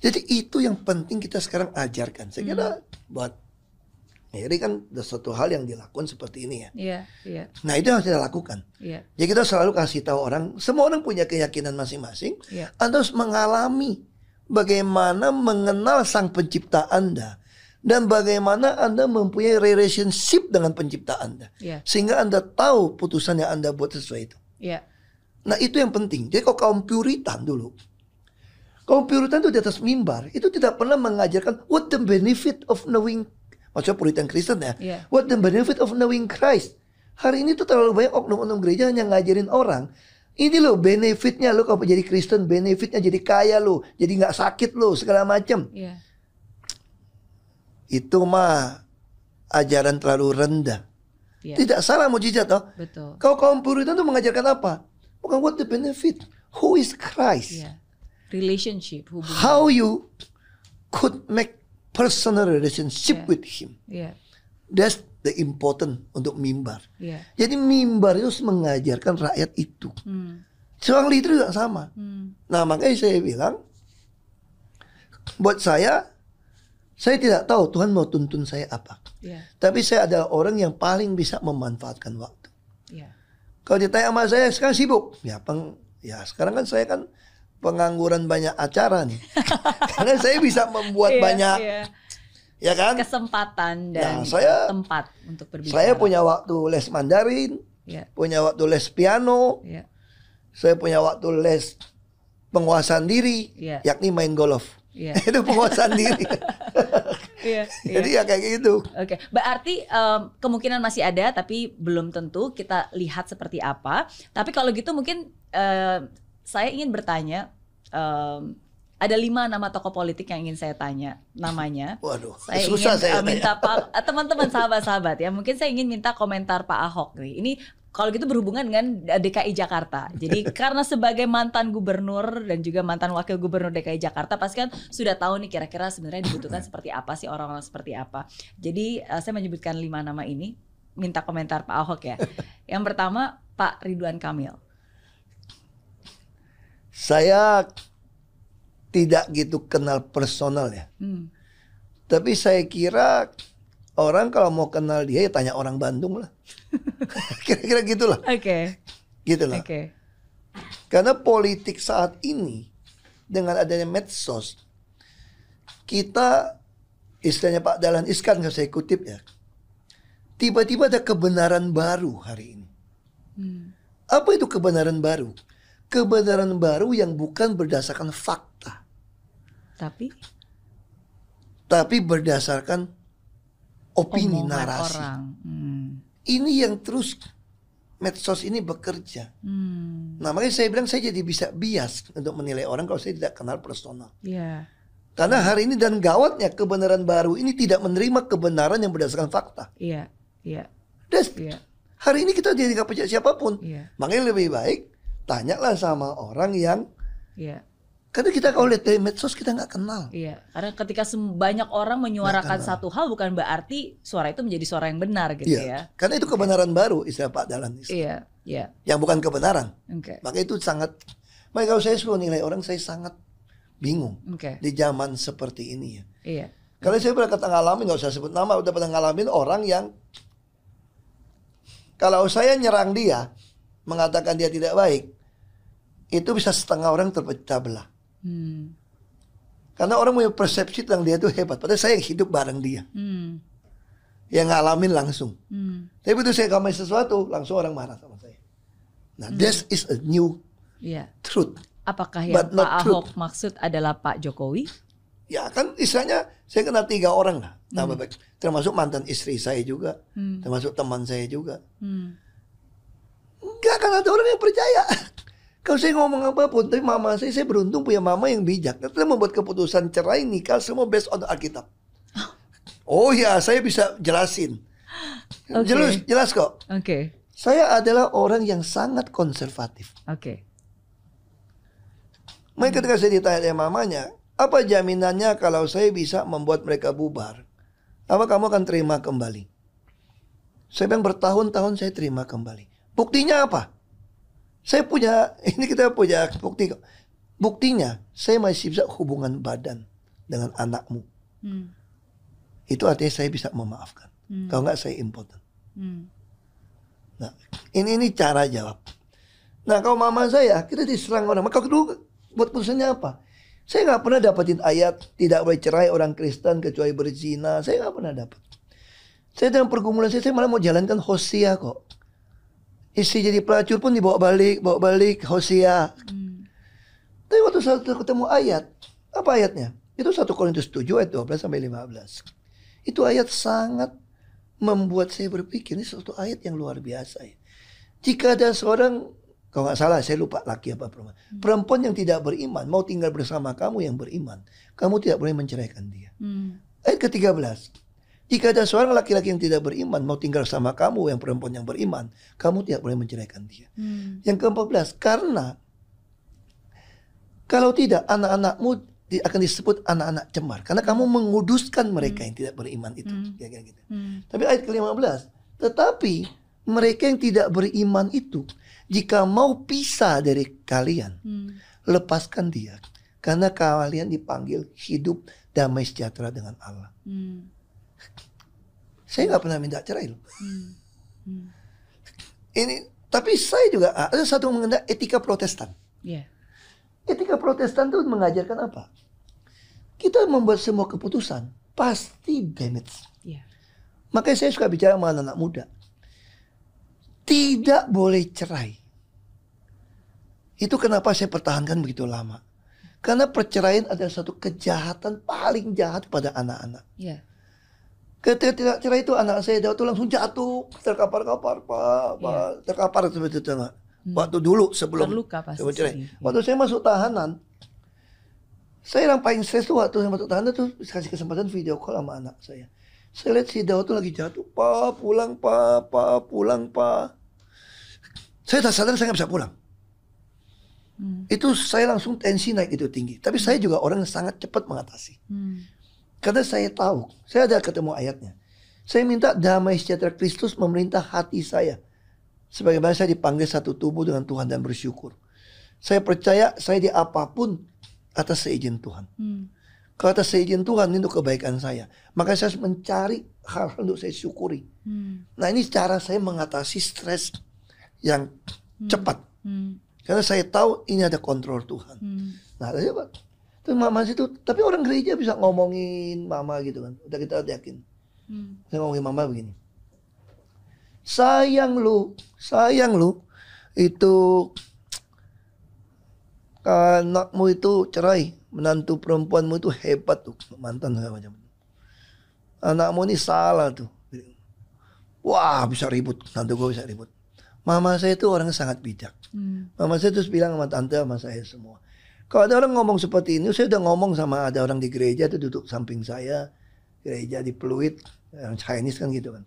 Jadi itu yang penting kita sekarang ajarkan. Saya kira buat Mary kan ada suatu hal yang dilakukan seperti ini ya. Nah itu yang harus kita lakukan. Jadi kita selalu kasih tahu orang, semua orang punya keyakinan masing-masing. Anda harus mengalami bagaimana mengenal sang pencipta Anda. Dan bagaimana Anda mempunyai relationship dengan pencipta Anda. Sehingga Anda tahu putusan yang Anda buat sesuai itu. Nah itu yang penting. Jadi kalau kaum Puritan dulu, kaum Puritan itu di atas mimbar, itu tidak pernah mengajarkan what the benefit of knowing, maksudnya Puritan Kristen ya, what the benefit of knowing Christ. Hari ini tuh terlalu banyak oknum-oknum gereja yang ngajarin orang, ini loh benefitnya lo kalau jadi Kristen, benefitnya jadi kaya lo, jadi nggak sakit lo, segala macam. Itu mah ajaran terlalu rendah. Tidak salah mujizat toh. Kalau kaum Puritan tuh mengajarkan apa? Bukan what the benefit, who is Christ. Relationship, hubungan. How you could make personal relationship with him. That's the important untuk mimbar. Jadi mimbar itu mengajarkan rakyat itu. Seorang leader juga sama. Nah makanya saya bilang, buat saya tidak tahu Tuhan mau tuntun saya apa. Tapi saya adalah orang yang paling bisa memanfaatkan waktu. Kalau ditanya sama saya sekarang sibuk, ya sekarang kan saya kan pengangguran banyak acara nih. Karena saya bisa membuat banyak ya kan? Kesempatan dan tempat untuk berbicara. Saya punya waktu les Mandarin, punya waktu les piano, saya punya waktu les penguasaan diri, yakni main golf. Itu penguasaan diri. Jadi ya kayak gitu. Berarti kemungkinan masih ada, tapi belum tentu. Kita lihat seperti apa. Tapi kalau gitu mungkin saya ingin bertanya, ada 5 nama tokoh politik yang ingin saya tanya namanya. Waduh, saya susah ingin saya minta teman-teman sahabat-sahabat ya. Mungkin saya ingin minta komentar Pak Ahok nih. Ini kalau gitu berhubungan dengan DKI Jakarta. Jadi karena sebagai mantan gubernur dan juga mantan wakil gubernur DKI Jakarta, pasti kan sudah tahu nih kira-kira sebenarnya dibutuhkan seperti apa sih, orang-orang seperti apa. Jadi saya menyebutkan 5 nama ini, minta komentar Pak Ahok ya. Yang pertama Pak Ridwan Kamil. Saya tidak gitu kenal personal ya. Tapi saya kira orang kalau mau kenal dia ya tanya orang Bandung lah. Kira-kira gitulah. Oke. Gitulah. Oke. Karena politik saat ini dengan adanya medsos, kita istilahnya Pak Dahlan Iskan kalau saya kutip ya, tiba-tiba ada kebenaran baru hari ini. Apa itu kebenaran baru? Kebenaran baru yang bukan berdasarkan fakta, tapi berdasarkan opini, narasi. Orang. Ini yang terus medsos ini bekerja. Nah makanya saya bilang saya jadi bisa bias untuk menilai orang kalau saya tidak kenal personal. Karena hari ini dan gawatnya kebenaran baru ini tidak menerima kebenaran yang berdasarkan fakta. Hari ini kita jadi nggak percaya siapapun. Makanya lebih baik tanyalah sama orang yang karena kita kalau lihat dari medsos kita nggak kenal. Karena ketika banyak orang menyuarakan satu hal bukan berarti suara itu menjadi suara yang benar gitu ya. Karena itu kebenaran baru istilah Pak Dahlan. Yang bukan kebenaran. Makanya itu sangat. Makanya kalau saya suruh nilai orang saya sangat bingung di zaman seperti ini ya. Kalau saya pernah ngalamin, nggak usah sebut nama, udah pernah ngalamin orang yang kalau saya nyerang dia, mengatakan dia tidak baik, itu bisa setengah orang terpecah belah. Karena orang punya persepsi tentang dia itu hebat. Padahal saya hidup bareng dia. Yang ngalamin langsung. Tapi begitu saya komen sesuatu, langsung orang marah sama saya. Nah, this is a new truth. Apakah yang Pak Ahok maksud adalah Pak Jokowi? Ya kan istilahnya saya kenal 3 orang lah. Termasuk mantan istri saya juga. Termasuk teman saya juga. Enggak akan ada orang yang percaya. Kalau saya ngomong apapun, tapi mama saya beruntung punya mama yang bijak. Dia membuat keputusan cerai nikah semua based on Alkitab. Oh ya, saya bisa jelasin. Jelas kok. Saya adalah orang yang sangat konservatif. Makanya ketika saya ditanya mamanya, apa jaminannya kalau saya bisa membuat mereka bubar? Apa kamu akan terima kembali? Saya bilang bertahun-tahun saya terima kembali. Buktinya apa? Kita punya bukti. Buktinya, saya masih bisa hubungan badan dengan anakmu. Itu artinya saya bisa memaafkan. Kalau enggak saya impoten. Nah, ini cara jawab. Nah, kalau mama saya, kita diserang orang. Maka dulu buat putusannya apa? Saya nggak pernah dapetin ayat tidak boleh cerai orang Kristen kecuali berzina. Saya nggak pernah dapat. Saya dalam pergumulan saya malah mau jalankan Hosea kok. Istri jadi pelacur pun dibawa balik Hosea. Tapi waktu saya ketemu ayat, apa ayatnya? Itu 1 Korintus 7 ayat 12 sampai 15. Itu ayat sangat membuat saya berpikir ini suatu ayat yang luar biasa ya. Jika ada seorang, kalau nggak salah saya lupa laki apa perempuan, perempuan yang tidak beriman mau tinggal bersama kamu yang beriman, kamu tidak boleh menceraikan dia. Ayat ke-13. Jika ada seorang laki-laki yang tidak beriman mau tinggal sama kamu yang perempuan yang beriman, kamu tidak boleh menceraikan dia. Yang ke-14, karena kalau tidak anak-anakmu akan disebut anak-anak cemar, karena kamu menguduskan mereka yang tidak beriman itu. Gitu. Tapi ayat ke-15, tetapi mereka yang tidak beriman itu jika mau pisah dari kalian, lepaskan dia, karena kalian dipanggil hidup damai sejahtera dengan Allah. Saya nggak pernah minta cerai loh. Tapi saya juga ada satu mengenai etika Protestan. Etika Protestan itu mengajarkan apa? Kita membuat semua keputusan pasti damage. Makanya saya suka bicara sama anak muda. Tidak boleh cerai. Itu kenapa saya pertahankan begitu lama. Karena perceraian adalah satu kejahatan paling jahat pada anak-anak. Ketika tidak cerai itu anak saya itu langsung jatuh, terkapar-kapar, Pak. Terkapar seperti itu. Waktu dulu sebelum cerai. Waktu saya masuk tahanan, Saya yang paling stres tuh waktu tante tuh kasih kesempatan video call sama anak saya. Saya lihat si Daud tuh lagi jatuh, pa pulang pa. Saya tak sadar saya nggak bisa pulang. Itu saya langsung tensi naik itu tinggi. Tapi saya juga orang yang sangat cepat mengatasi. Karena saya tahu, saya ada ketemu ayatnya. Saya minta damai sejahtera Kristus memerintah hati saya. Sebagaimana saya dipanggil satu tubuh dengan Tuhan dan bersyukur. Saya percaya saya di apapun atas seizin Tuhan. Kalau atas seizin Tuhan itu kebaikan saya. Maka saya harus mencari hal untuk saya syukuri. Nah ini cara saya mengatasi stres yang cepat. Karena saya tahu ini ada kontrol Tuhan. Nah coba. Terus mama situ, tapi orang gereja bisa ngomongin mama gitu kan. Udah kita yakin. Saya ngomongin mama begini. Sayang lu itu anakmu itu cerai, menantu perempuanmu itu hebat tuh, mantan segala macam. Anakmu ini salah tuh. Wah bisa ribut, nanti gue bisa ribut. Mama saya itu orang sangat bijak. Mama saya terus bilang sama tante sama saya semua. Kalau ada orang ngomong seperti ini, saya udah ngomong sama ada orang di gereja tuh duduk samping saya, gereja di Pluit, yang Chinese kan gitu kan,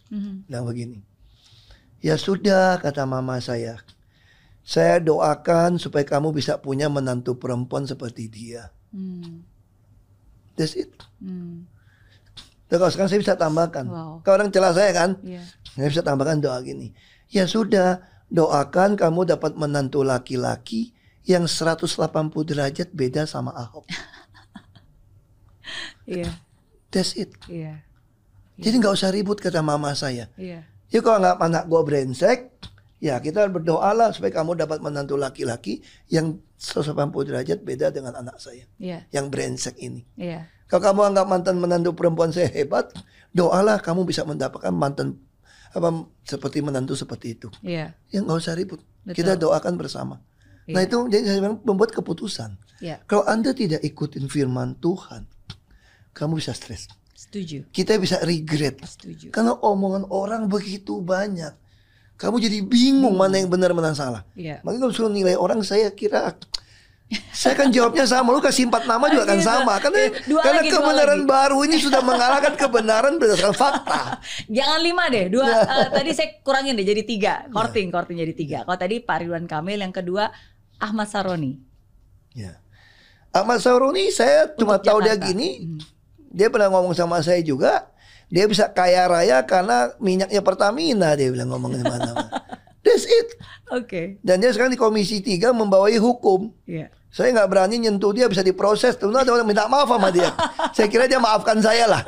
bilang begini. Ya sudah kata mama saya doakan supaya kamu bisa punya menantu perempuan seperti dia. That's it. Kalau sekarang saya bisa tambahkan. Kalau orang celah saya kan, saya bisa tambahkan doa gini. Ya sudah, doakan kamu dapat menantu laki-laki yang 180 derajat beda sama Ahok. That's it. Jadi nggak usah ribut kata mama saya. Ya kalau nggak anak gue brengsek, ya kita berdoalah supaya kamu dapat menantu laki-laki yang 180 derajat beda dengan anak saya. Yang brengsek ini. Kalau kamu anggap mantan menantu perempuan saya hebat, doalah kamu bisa mendapatkan mantan seperti menantu seperti itu. Ya nggak usah ribut. Betul. Kita doakan bersama. Nah itu jadi saya membuat keputusan. Kalau Anda tidak ikutin firman Tuhan, kamu bisa stres. Setuju. Kita bisa regret. Setuju. Karena omongan orang begitu banyak. Kamu jadi bingung mana yang benar mana yang salah. Makanya kalau suruh nilai orang, saya kira saya kan jawabnya sama. Lu kasih 4 nama juga kan sama. Karena kebenaran baru ini sudah mengalahkan kebenaran berdasarkan fakta. Jangan 5 deh. 2 tadi saya kurangin deh jadi 3. Korting jadi 3. Kalau tadi Pak Ridwan Kamil, yang kedua Ahmad Saroni. Ahmad Saroni saya cuma tahu dia gini. Dia pernah ngomong sama saya juga. Dia bisa kaya raya karena minyaknya Pertamina, dia bilang ngomong di mana-mana. That's it. Dan dia sekarang di Komisi 3 membawai hukum. Saya nggak berani nyentuh dia, bisa diproses. Tentu ada orang minta maaf sama dia. Saya kira dia maafkan saya lah.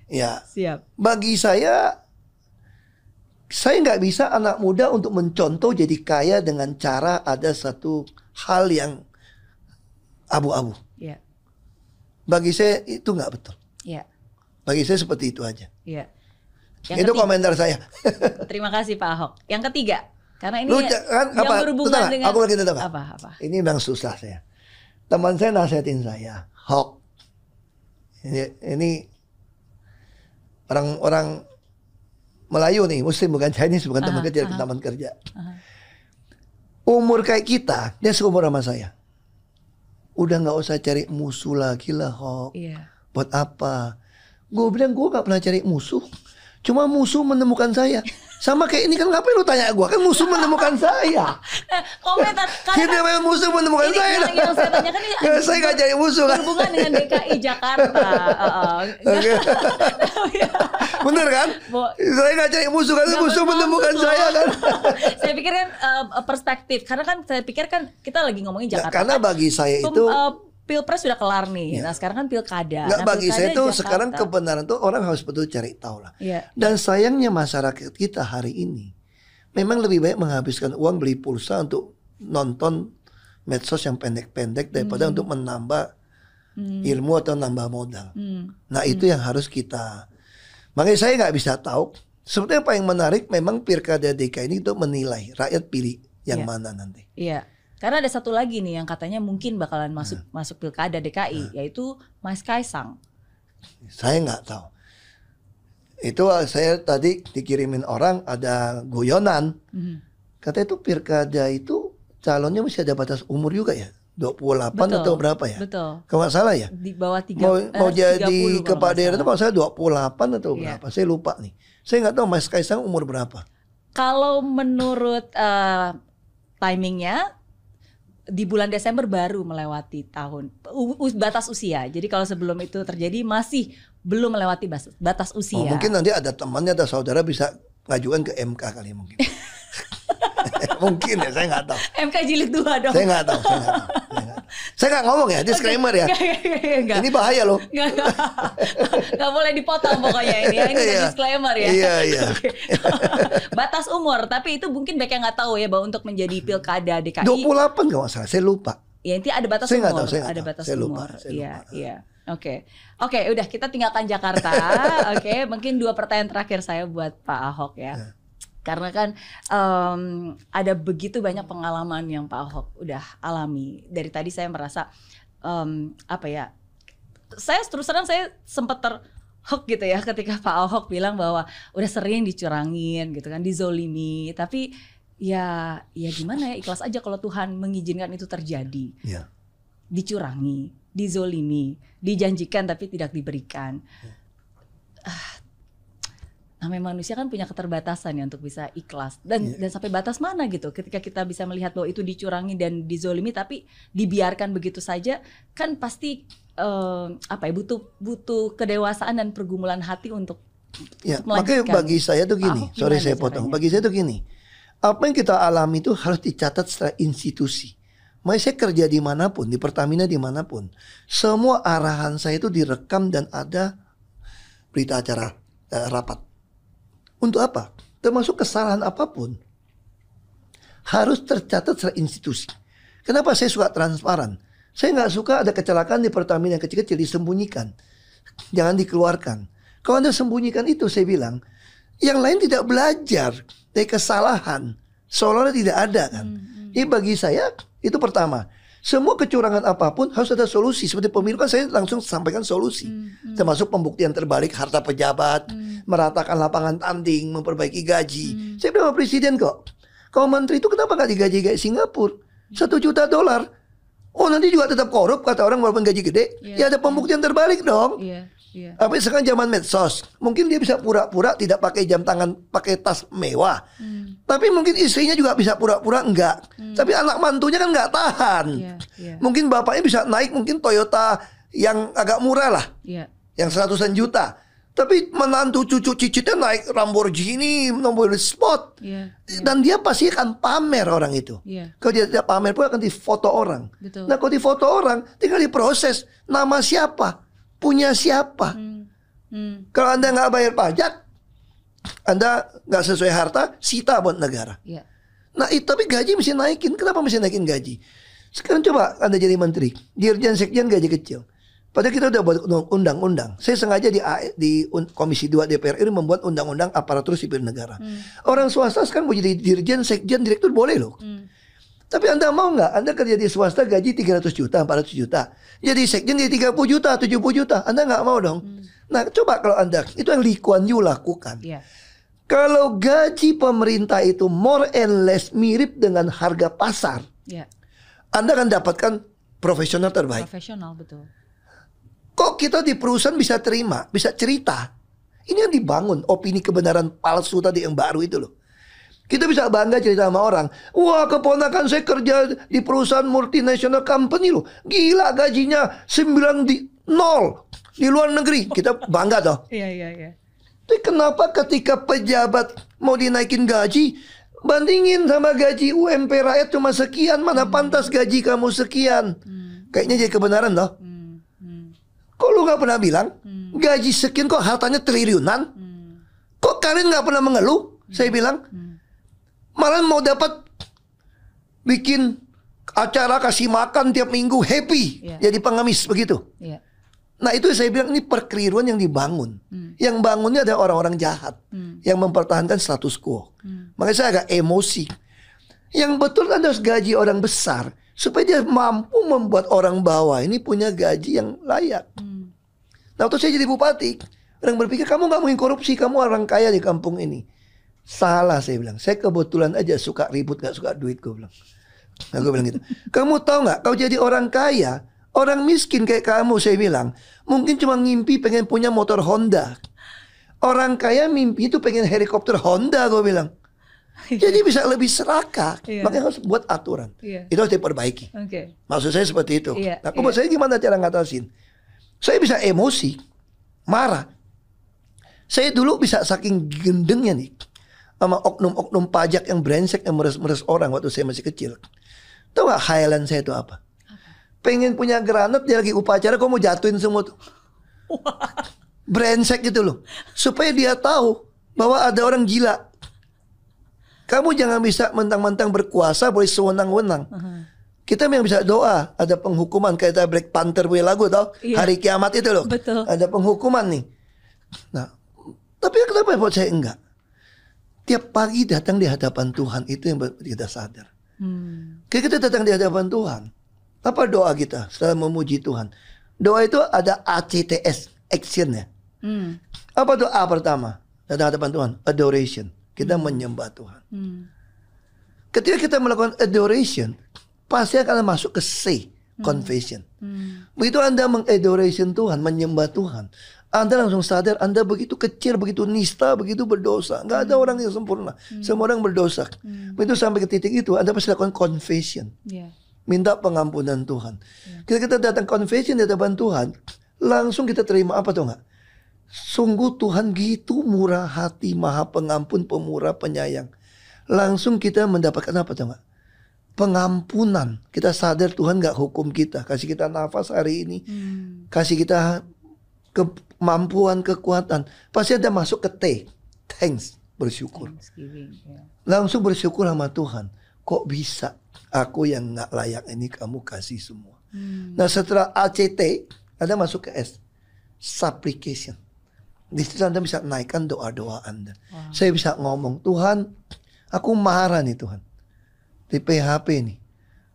Ya. Siap. Bagi saya nggak bisa anak muda untuk mencontoh jadi kaya dengan cara ada satu hal yang abu-abu. Bagi saya itu nggak betul. Bagi saya seperti itu aja. Itu komentar saya. Terima kasih Pak Ahok. Yang ketiga, karena ini yang berhubungan dengan aku lagi tetap apa? Ini memang susah saya. Teman saya nasihatin saya, Hok. Ini orang Melayu nih, Muslim bukan Chinese, bukan teman kerja, teman kerja. Umur kayak kita, dia seumur sama saya. Udah nggak usah cari musuh lagi lah, Hok. Buat apa? Gue bilang gue gak pernah cari musuh. Cuma musuh menemukan saya. Sama kayak ini kan, ngapain lu tanya gue? Kan musuh menemukan saya. Komentar. Kita memang musuh menemukan saya. Yang saya tanyakan ini saya gak cari musuh kan. Berhubungan dengan DKI Jakarta. Bener kan? Saya gak cari musuh kan. Musuh menemukan saya kan. Saya pikir kan perspektif. Karena kan saya pikir kan kita lagi ngomongin Jakarta. Karena bagi saya itu Pilpres sudah kelar nih. Nah sekarang kan pilkada. Bagi saya tuh sekarang kebenaran tuh orang harus betul cari tahu lah. Dan sayangnya masyarakat kita hari ini memang lebih baik menghabiskan uang beli pulsa untuk nonton medsos yang pendek-pendek daripada untuk menambah ilmu atau nambah modal. Nah itu yang harus kita. Makanya saya nggak bisa tahu. Sebetulnya apa yang menarik memang Pilkada DKI ini untuk menilai rakyat pilih yang mana nanti. Karena ada satu lagi nih yang katanya mungkin bakalan masuk Pilkada DKI, yaitu Mas Kaisang. Saya nggak tahu. Itu saya tadi dikirimin orang ada guyonan. Katanya itu Pilkada itu calonnya masih ada batas umur juga ya. 28 Betul, atau berapa ya? Betul. Kalau nggak salah ya. Di bawah Mau jadi 30 kalau kepala nggak daerah itu salah. kalau saya 28 atau Iya. berapa? Saya lupa nih. Saya nggak tahu Mas Kaisang umur berapa. Kalau menurut timingnya di bulan Desember baru melewati tahun batas usia. Jadi kalau sebelum itu terjadi masih belum melewati batas usia. Oh, mungkin nanti ada temannya atau saudara bisa ngajukan ke MK kali mungkin. Mungkin ya, saya nggak tahu. MK jilid 2 dong. Saya nggak tahu. Saya nggak ngomong ya, disclaimer ya. Enggak. Ini bahaya loh. Nggak boleh dipotong pokoknya ini ya. Ini udah Iya. disclaimer ya. Iya. Oke. Batas umur, tapi itu mungkin banyak yang nggak tahu ya bahwa untuk menjadi pilkada DKI 28 nggak masalah, saya lupa. ya intinya ada batas Saya nggak umur. tahu, saya nggak Ada tahu. batas Saya lupa, umur. saya Iya, lupa. iya. Oke, udah kita tinggalkan Jakarta. Oke, mungkin 2 pertanyaan terakhir saya buat Pak Ahok ya. Karena kan ada begitu banyak pengalaman yang Pak Ahok udah alami. Dari tadi saya merasa apa ya? Saya terus terang saya sempat terhook gitu ya ketika Pak Ahok bilang bahwa udah sering dicurangin gitu kan, dizolimi. Tapi ya gimana ya, ikhlas aja kalau Tuhan mengizinkan itu terjadi. Iya. Dicurangi, dizolimi, dijanjikan tapi tidak diberikan. Namanya manusia kan punya keterbatasan ya untuk bisa ikhlas dan sampai batas mana gitu ketika kita bisa melihat bahwa itu dicurangi dan dizolimi tapi dibiarkan begitu saja, kan pasti apa ya, butuh kedewasaan dan pergumulan hati untuk makanya bagi saya tuh gini, sorry saya potong, bagi saya tuh gini, apa yang kita alami itu harus dicatat secara institusi. Makanya saya kerja dimanapun, di Pertamina dimanapun, semua arahan saya itu direkam dan ada berita acara rapat. Untuk apa? Termasuk kesalahan apapun harus tercatat secara institusi. Kenapa saya suka transparan? Saya nggak suka ada kecelakaan di Pertamina yang kecil-kecil disembunyikan. Jangan dikeluarkan. Kalau Anda sembunyikan itu, saya bilang, yang lain tidak belajar dari kesalahan. Seolah-olah tidak ada kan. Jadi bagi saya itu pertama. Semua kecurangan apapun harus ada solusi. Seperti pemilu kan saya langsung sampaikan solusi. Termasuk pembuktian terbalik harta pejabat, meratakan lapangan tanding, memperbaiki gaji. Saya bilang sama presiden kok, kalau menteri itu kenapa gak digaji kayak Singapura? $1 juta. Oh nanti juga tetap korup kata orang walaupun gaji gede. Ya ada pembuktian terbalik dong. Tapi sekarang zaman medsos, mungkin dia bisa pura-pura tidak pakai jam tangan, pakai tas mewah. Tapi mungkin istrinya juga bisa pura-pura enggak. Tapi anak mantunya kan enggak tahan. Mungkin bapaknya bisa naik mungkin Toyota yang agak murah lah. Yang 100-an juta. Tapi menantu cucu cicitnya naik Lamborghini, nomor sport. Dan dia pasti akan pamer orang itu. Kalau dia tidak pamer pun akan difoto orang. Nah kalau difoto orang, tinggal diproses. Nama siapa? Punya siapa? Kalau Anda nggak bayar pajak, Anda nggak sesuai harta, sita buat negara. Nah tapi gaji mesti naikin. Kenapa mesti naikin gaji? Sekarang coba Anda jadi menteri, dirjen sekjen gaji kecil. Padahal kita udah buat undang-undang. Saya sengaja di Komisi 2 DPR ini membuat undang-undang aparatur sipil negara. Orang swasta sekarang mau jadi dirjen, sekjen, direktur boleh loh. Tapi Anda mau nggak? Anda kerja di swasta gaji 300 juta, 400 juta. Jadi sekjen jadi 30 juta, 70 juta. Anda nggak mau dong? Nah coba kalau Anda, itu yang Lee Kuan Yew lakukan. Kalau gaji pemerintah itu more and less mirip dengan harga pasar, Anda akan dapatkan profesional terbaik. Profesional, betul. Kok kita di perusahaan bisa terima, bisa cerita. Ini yang dibangun, opini kebenaran palsu tadi yang baru itu loh. Kita bisa bangga cerita sama orang. Wah keponakan saya kerja di perusahaan multinational company loh. Gila gajinya 9 di 0 di luar negeri. Kita bangga toh. Iya. Tapi kenapa ketika pejabat mau dinaikin gaji, bandingin sama gaji UMP rakyat cuma sekian. Mana pantas gaji kamu sekian. Kayaknya jadi kebenaran toh. Kok lu gak pernah bilang gaji sekian kok hartanya triliunan? Kok kalian gak pernah mengeluh? Saya bilang malah mau dapat bikin acara kasih makan tiap minggu happy jadi pengemis begitu. Nah itu saya bilang ini perkeliruan yang dibangun. Yang bangunnya ada orang-orang jahat yang mempertahankan status quo. Makanya saya agak emosi. Yang betul Anda harus gaji orang besar supaya dia mampu membuat orang bawah ini punya gaji yang layak. Nah waktu saya jadi bupati, orang berpikir kamu gak mungkin korupsi, kamu orang kaya di kampung ini. Salah saya bilang, saya kebetulan aja suka ribut, gak suka duit gue bilang. Aku bilang gitu. Kamu tahu nggak? Kau jadi orang kaya, orang miskin kayak kamu, saya bilang, mungkin cuma ngimpi pengen punya motor Honda. Orang kaya mimpi itu pengen helikopter Honda, gue bilang. Jadi bisa lebih serakah. Makanya harus buat aturan. Itu harus diperbaiki. Maksud saya seperti itu. Nah, buat saya gimana cara ngatasin? Saya bisa emosi, marah. Saya dulu bisa saking gendengnya nih sama oknum-oknum pajak yang brengsek yang meres-meres orang waktu saya masih kecil. Tahu gak khayalan saya itu apa? Pengen punya granat, dia lagi upacara, kok mau jatuhin semua tuh. Brengsek gitu loh. Supaya dia tahu bahwa ada orang gila. Kamu jangan bisa mentang-mentang berkuasa boleh sewenang-wenang. Kita memang bisa doa. Ada penghukuman kayak Black Panther punya lagu tau. Hari kiamat itu loh. Betul. Ada penghukuman nih. Nah, tapi kenapa buat saya enggak? Tiap pagi datang di hadapan Tuhan, itu yang kita sadar. Kayak kita datang di hadapan Tuhan. Apa doa kita setelah memuji Tuhan? Doa itu ada ACTS, actionnya. Apa doa pertama? Datang hadapan Tuhan, adoration. Kita menyembah Tuhan. Ketika kita melakukan adoration, pasti akan masuk ke C, confession. Begitu Anda mengadoration Tuhan, menyembah Tuhan, Anda langsung sadar Anda begitu kecil, begitu nista, begitu berdosa. Nggak ada orang yang sempurna. Semua orang berdosa. Begitu sampai ke titik itu, Anda pasti lakukan confession. Minta pengampunan Tuhan. Ketika kita datang confession di hadapan Tuhan, langsung kita terima apa tuh nggak? Sungguh Tuhan gitu murah hati, maha pengampun, pemurah, penyayang. Langsung kita mendapatkan apa tuh nggak? Pengampunan. Kita sadar Tuhan gak hukum kita, kasih kita nafas hari ini, kasih kita kemampuan, kekuatan. Pasti ada masuk ke T, thanks, bersyukur. Langsung bersyukur sama Tuhan. Kok bisa aku yang gak layak ini kamu kasih semua. Nah setelah ACT ada masuk ke S, supplication. Di situ Anda bisa naikkan doa-doa Anda. Saya bisa ngomong, Tuhan, aku marah nih Tuhan. Di PHP nih.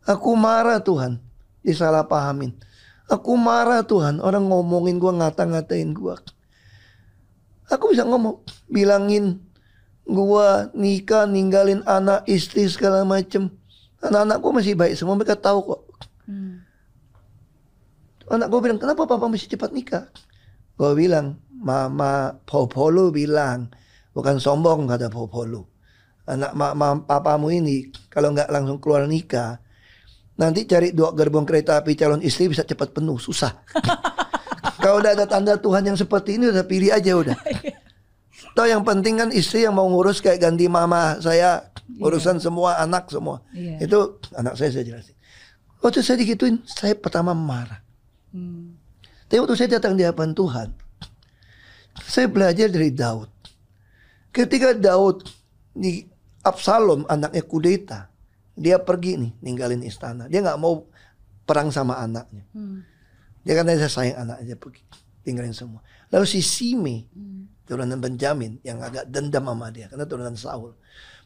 Aku marah Tuhan. Disalahpahamin. Aku marah Tuhan. Orang ngomongin gue, ngata-ngatain gue. Aku bisa ngomong. Bilangin gue nikah, ninggalin anak, istri, segala macem. Anak-anak gue masih baik semua. Mereka tahu kok. Anak gue bilang, kenapa papa mesti cepat nikah? Gue bilang, Mama Popolo bilang. Bukan sombong kata Popolo. Anak papamu ini kalau nggak langsung keluar nikah, nanti cari 2 gerbong kereta api calon istri bisa cepat penuh, susah. Kalau udah ada tanda Tuhan yang seperti ini, udah pilih aja udah. Tahu yang penting kan istri yang mau ngurus kayak ganti mama saya, urusan semua anak semua. Itu anak saya jelasin. Waktu saya digituin, saya pertama marah. Tapi waktu saya datang di hadapan Tuhan, saya belajar dari Daud. Ketika Daud di Absalom anaknya kudeta, dia pergi nih ninggalin istana. Dia nggak mau perang sama anaknya. Dia kan saya sayang anaknya, pergi tinggalin semua. Lalu si Simei, turunan Benjamin yang agak dendam sama dia karena turunan Saul,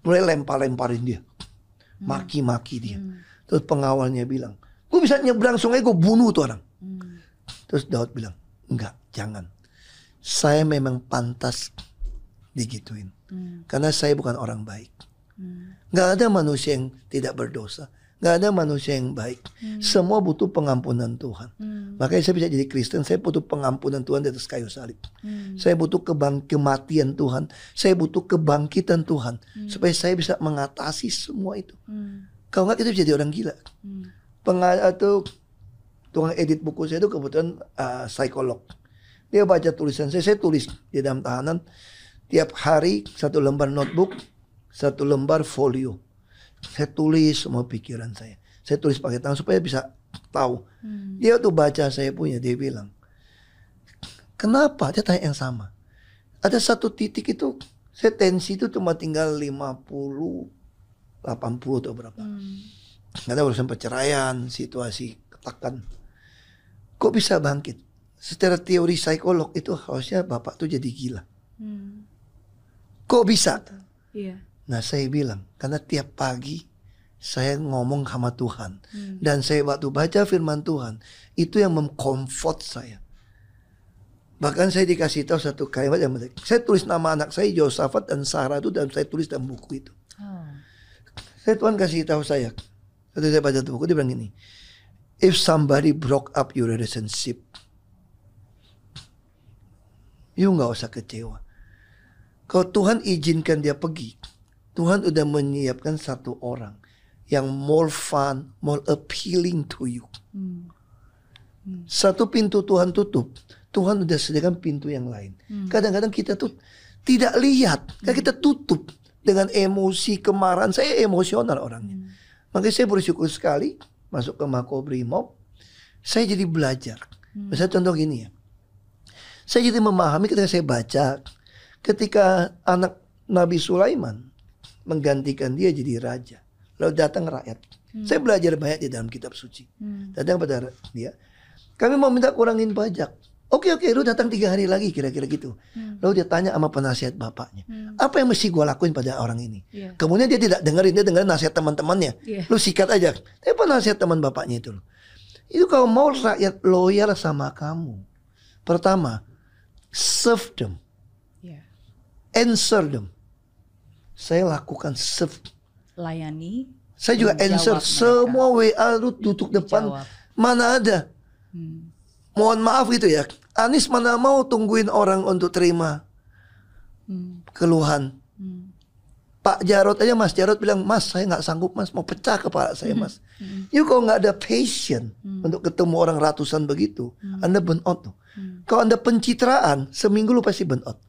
mulai lempar-lemparin dia, maki-maki dia. Terus pengawalnya bilang, gue bisa nyebrang sungai, gue bunuh tuh orang. Terus Daud bilang, enggak, jangan. Saya memang pantas digituin. Karena saya bukan orang baik. Gak ada manusia yang tidak berdosa. Gak ada manusia yang baik. Semua butuh pengampunan Tuhan. Makanya saya bisa jadi Kristen. Saya butuh pengampunan Tuhan di atas kayu salib. Saya butuh kematian Tuhan. Saya butuh kebangkitan Tuhan. Supaya saya bisa mengatasi semua itu. Kalau gak kita bisa jadi orang gila. Tukang edit buku saya itu kebetulan psikolog. Dia baca tulisan saya tulis di dalam tahanan. Tiap hari 1 lembar notebook, 1 lembar folio. Saya tulis semua pikiran saya. Saya tulis pakai tangan supaya bisa tahu. Dia tuh baca saya punya, dia bilang, kenapa? Dia tanya yang sama. Ada 1 titik itu, saya tensi itu cuma tinggal 50, 80 atau berapa. Ada urusan perceraian, situasi ketakan. Kok bisa bangkit? Secara teori psikolog itu harusnya bapak tuh jadi gila. Kok bisa? Nah saya bilang, karena tiap pagi saya ngomong sama Tuhan. Dan saya waktu baca firman Tuhan, itu yang mengkomfort saya. Bahkan saya dikasih tahu 1 kalimat yang menarik. Saya tulis nama anak saya, Yosafat dan Sarah itu, dan saya tulis dalam buku itu. Saya Tuhan kasih tahu saya, Waktu saya baca buku dia bilang gini, if somebody broke up your relationship, you nggak usah kecewa. Kalau Tuhan izinkan dia pergi, Tuhan udah menyiapkan satu orang yang more fun, more appealing to you. Satu pintu Tuhan tutup, Tuhan udah sediakan pintu yang lain. Kadang-kadang kita tuh tidak lihat, kita tutup dengan emosi, kemarahan. Saya emosional orangnya. Makanya saya bersyukur sekali masuk ke Makobrimob, saya jadi belajar. Misalnya contoh gini ya, saya jadi memahami ketika saya baca, ketika anak Nabi Sulaiman menggantikan dia jadi raja, lalu datang rakyat. Saya belajar banyak di dalam kitab suci. Datang pada dia, kami mau minta kurangin pajak. Oke, lu datang 3 hari lagi kira-kira gitu. Lalu dia tanya sama penasihat bapaknya, apa yang mesti gue lakuin pada orang ini? Kemudian dia tidak dengerin, dia dengerin nasihat teman-temannya. Lu sikat aja. Tapi penasihat teman bapaknya itu loh. Itu kalau mau rakyat loyal sama kamu, pertama, serve them. Answer them. Saya lakukan serve. Layani. Saya juga answer. Semua WA lu tutup depan. Mana ada. Mohon maaf gitu ya. Anies mana mau tungguin orang untuk terima keluhan. Pak Jarod aja, Mas Jarod bilang, Mas saya gak sanggup Mas, mau pecah kepala saya Mas. You kalau gak ada passion untuk ketemu orang ratusan begitu, Anda burn out tuh. Kalau Anda pencitraan, seminggu lu pasti burn out.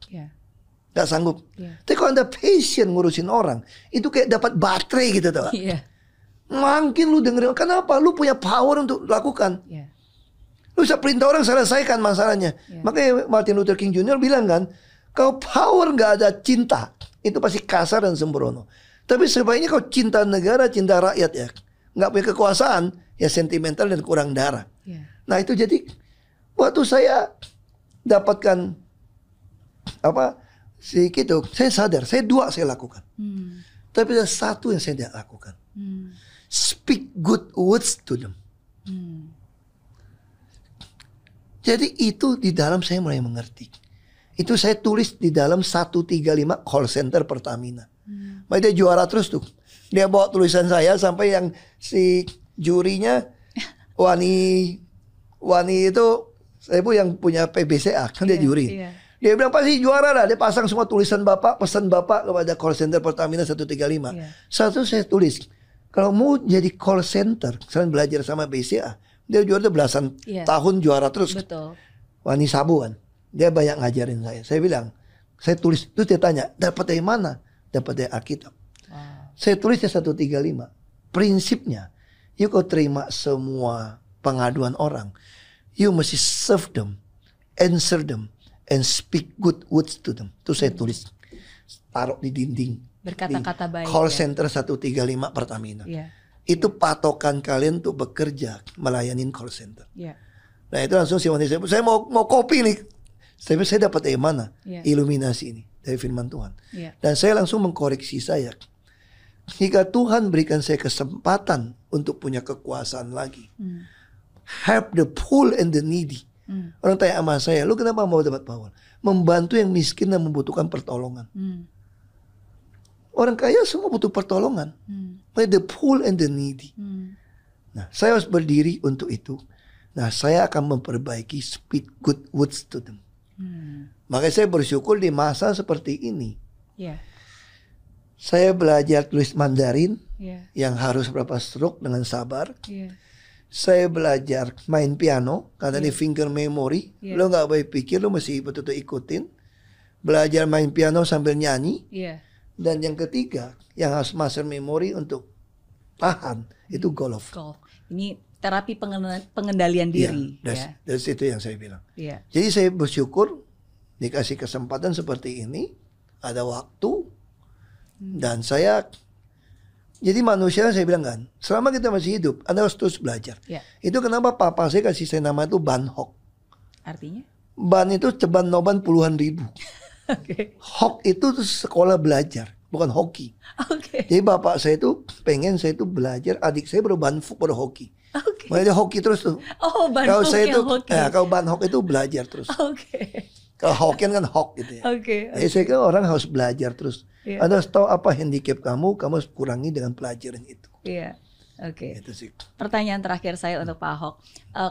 Gak sanggup. Tapi kalau Anda passion ngurusin orang, itu kayak dapat baterai gitu tuh. Makin lu dengerin, kenapa? Lu punya power untuk lakukan. Lu bisa perintah orang selesaikan masalahnya. Makanya Martin Luther King Jr. bilang kan, kalau power gak ada cinta, itu pasti kasar dan sembrono. Tapi sebaiknya kalau cinta negara, cinta rakyat ya, gak punya kekuasaan, ya sentimental dan kurang darah. Nah itu jadi, waktu saya dapatkan gitu, saya sadar, saya lakukan. Tapi ada satu yang saya tidak lakukan. Speak good words to them. Jadi itu di dalam saya mulai mengerti. Itu saya tulis di dalam 135 call center Pertamina. Dia juara terus tuh. Dia bawa tulisan saya sampai yang si jurinya Wani itu saya yang punya PBCA kan dia juri. Dia bilang pasti juara lah. Dia pasang semua tulisan Bapak, pesan Bapak kepada call center Pertamina 135. Satu saya tulis, kalau mau jadi call center, selain belajar sama BCA, dia juara belasan tahun juara terus. Betul. Wani Sabu kan. Dia banyak ngajarin saya. Saya bilang, saya tulis. Terus dia tanya, dapat dari mana? Dapat dari Alkitab. Saya tulisnya 135. Prinsipnya, you kau terima semua pengaduan orang, you mesti serve them, answer them, and speak good words to them. Itu saya tulis. Taruh di dinding. Berkata-kata baik. Call center 135 Pertamina. Itu patokan kalian untuk bekerja melayani call center. Nah itu langsung saya mau kopi nih. Saya dapat dari mana iluminasi ini dari firman Tuhan. Dan saya langsung mengkoreksi saya. Jika Tuhan berikan saya kesempatan untuk punya kekuasaan lagi, help the poor and the needy. Orang tanya sama saya, lu kenapa mau dapat power? Membantu yang miskin dan membutuhkan pertolongan. Orang kaya semua butuh pertolongan. The poor and the needy. Nah, saya harus berdiri untuk itu. Nah, saya akan memperbaiki speak good words to them. Makanya saya bersyukur di masa seperti ini. Saya belajar tulis Mandarin yang harus berapa stroke dengan sabar. Saya belajar main piano karena ini finger memory. Lo gak boleh pikir, lo mesti betul-betul ikutin. Belajar main piano sambil nyanyi. Dan yang ketiga, yang harus master memory untuk tahan, itu golf. Ini terapi pengendalian diri. Dari situ yang saya bilang. Jadi saya bersyukur dikasih kesempatan seperti ini, ada waktu, dan saya, jadi manusia saya bilang kan, selama kita masih hidup, Anda harus terus belajar. Itu kenapa papa saya kasih saya nama itu Ban Hok. Artinya? Ban itu ceban noban puluhan ribu. Hok itu sekolah belajar, bukan hoki. Jadi bapak saya itu pengen saya itu belajar, adik saya baru Ban Hok baru hoki. Makanya dia hoki terus tuh. Kalau saya itu, kalau Ban Hok itu belajar terus. Kalau Hokian kan hok gitu ya. Jadi saya kira orang harus belajar terus. Anda harus tahu apa handicap kamu harus kurangi dengan pelajaran itu. Oke. Itu sih. Pertanyaan terakhir saya untuk Pak Ahok.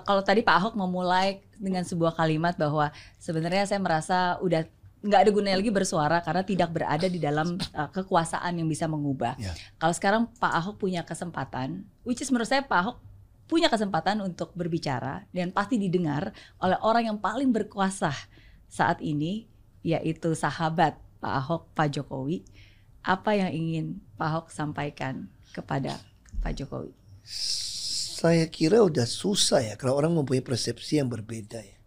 Kalau tadi Pak Ahok memulai dengan sebuah kalimat bahwa sebenarnya saya merasa udah nggak ada gunanya lagi bersuara karena tidak berada di dalam kekuasaan yang bisa mengubah. Ya. Kalau sekarang Pak Ahok punya kesempatan, which is menurut saya Pak Ahok punya kesempatan untuk berbicara dan pasti didengar oleh orang yang paling berkuasa saat ini, yaitu sahabat Pak Ahok, Pak Jokowi. Apa yang ingin Pak Ahok sampaikan kepada Pak Jokowi? Saya kira udah susah ya kalau orang mempunyai persepsi yang berbeda ya.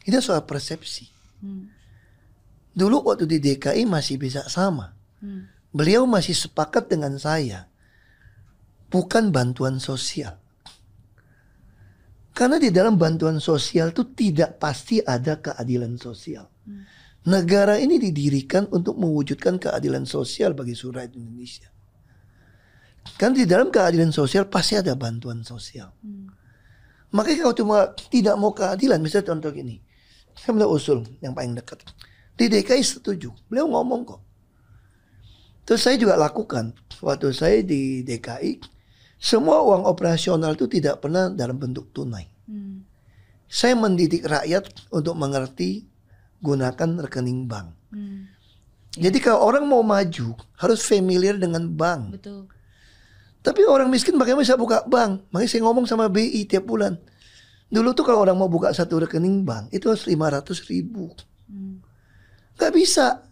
Ini soal persepsi. Dulu waktu di DKI masih bisa sama. Beliau masih sepakat dengan saya. Bukan bantuan sosial. Karena di dalam bantuan sosial itu tidak pasti ada keadilan sosial. Negara ini didirikan untuk mewujudkan keadilan sosial bagi seluruh rakyat Indonesia. Kan di dalam keadilan sosial pasti ada bantuan sosial. Makanya kalau cuma tidak mau keadilan, misalnya contoh gini. Saya beliau usul yang paling dekat. Di DKI setuju. Beliau ngomong kok. Terus saya juga lakukan. Waktu saya di DKI, semua uang operasional itu tidak pernah dalam bentuk tunai. Saya mendidik rakyat untuk mengerti gunakan rekening bank. Jadi kalau orang mau maju, harus familiar dengan bank. Betul. Tapi orang miskin bagaimana bisa buka bank? Makanya saya ngomong sama BI tiap bulan. Dulu tuh kalau orang mau buka satu rekening bank, itu harus 500.000. Gak bisa.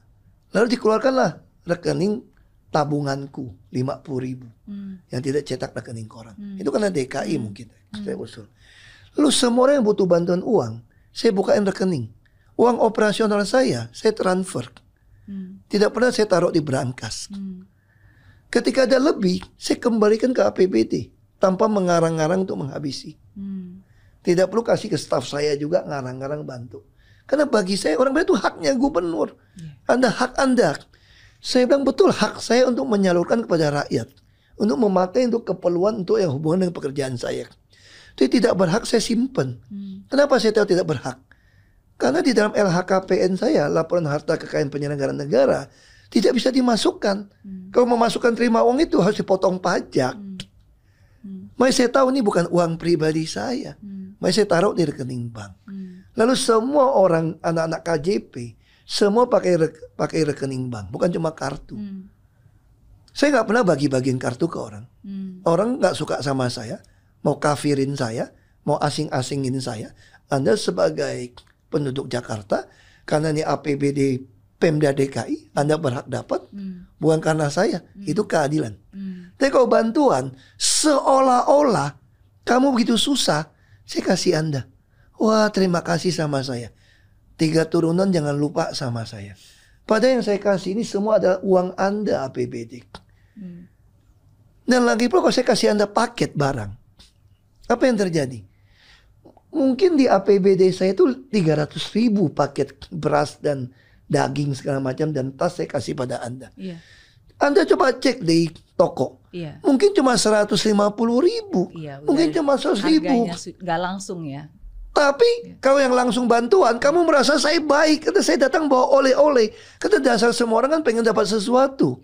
Lalu dikeluarkanlah rekening tabunganku 50.000. Yang tidak cetak rekening koran. Itu karena DKI mungkin. Saya usul. Lalu semua orang yang butuh bantuan uang, saya bukain rekening. Uang operasional saya transfer. Tidak pernah saya taruh di brankas. Ketika ada lebih, saya kembalikan ke APBD tanpa mengarang-arang untuk menghabisi. Tidak perlu kasih ke staf saya juga ngarang-ngarang bantu. Karena bagi saya orang itu haknya gubernur. Anda hak Anda. Saya bilang betul hak saya untuk menyalurkan kepada rakyat. Untuk memakai untuk keperluan untuk yang hubungan dengan pekerjaan saya. Itu tidak berhak saya simpan. Kenapa saya tahu tidak berhak? Karena di dalam LHKPN saya, laporan harta kekayaan penyelenggara negara, tidak bisa dimasukkan. Kalau memasukkan terima uang itu harus dipotong pajak. Makanya saya tahu ini bukan uang pribadi saya. Makanya saya taruh di rekening bank. Lalu semua orang, anak-anak KJP, semua pakai rekening bank. Bukan cuma kartu. Saya nggak pernah bagi-bagiin kartu ke orang. Orang nggak suka sama saya, mau kafirin saya, mau asing-asingin saya. Anda sebagai penduduk Jakarta, karena ini APBD Pemda DKI, Anda berhak dapat, bukan karena saya. Itu keadilan. Tapi kalau bantuan, seolah-olah kamu begitu susah, saya kasih Anda. Wah, terima kasih sama saya. 3 turunan jangan lupa sama saya. Padahal yang saya kasih ini semua adalah uang Anda APBD. Dan lagi pula kalau saya kasih Anda paket barang, apa yang terjadi? Mungkin di APBD saya itu 300.000 paket beras dan daging segala macam dan tas saya kasih pada Anda. Anda coba cek di toko. Mungkin cuma 150.000. Mungkin cuma 100.000. Harganya nggak langsung ya. Tapi kalau yang langsung bantuan, kamu merasa saya baik. Karena saya datang bawa oleh-oleh. Karena dasar semua orang kan pengen dapat sesuatu.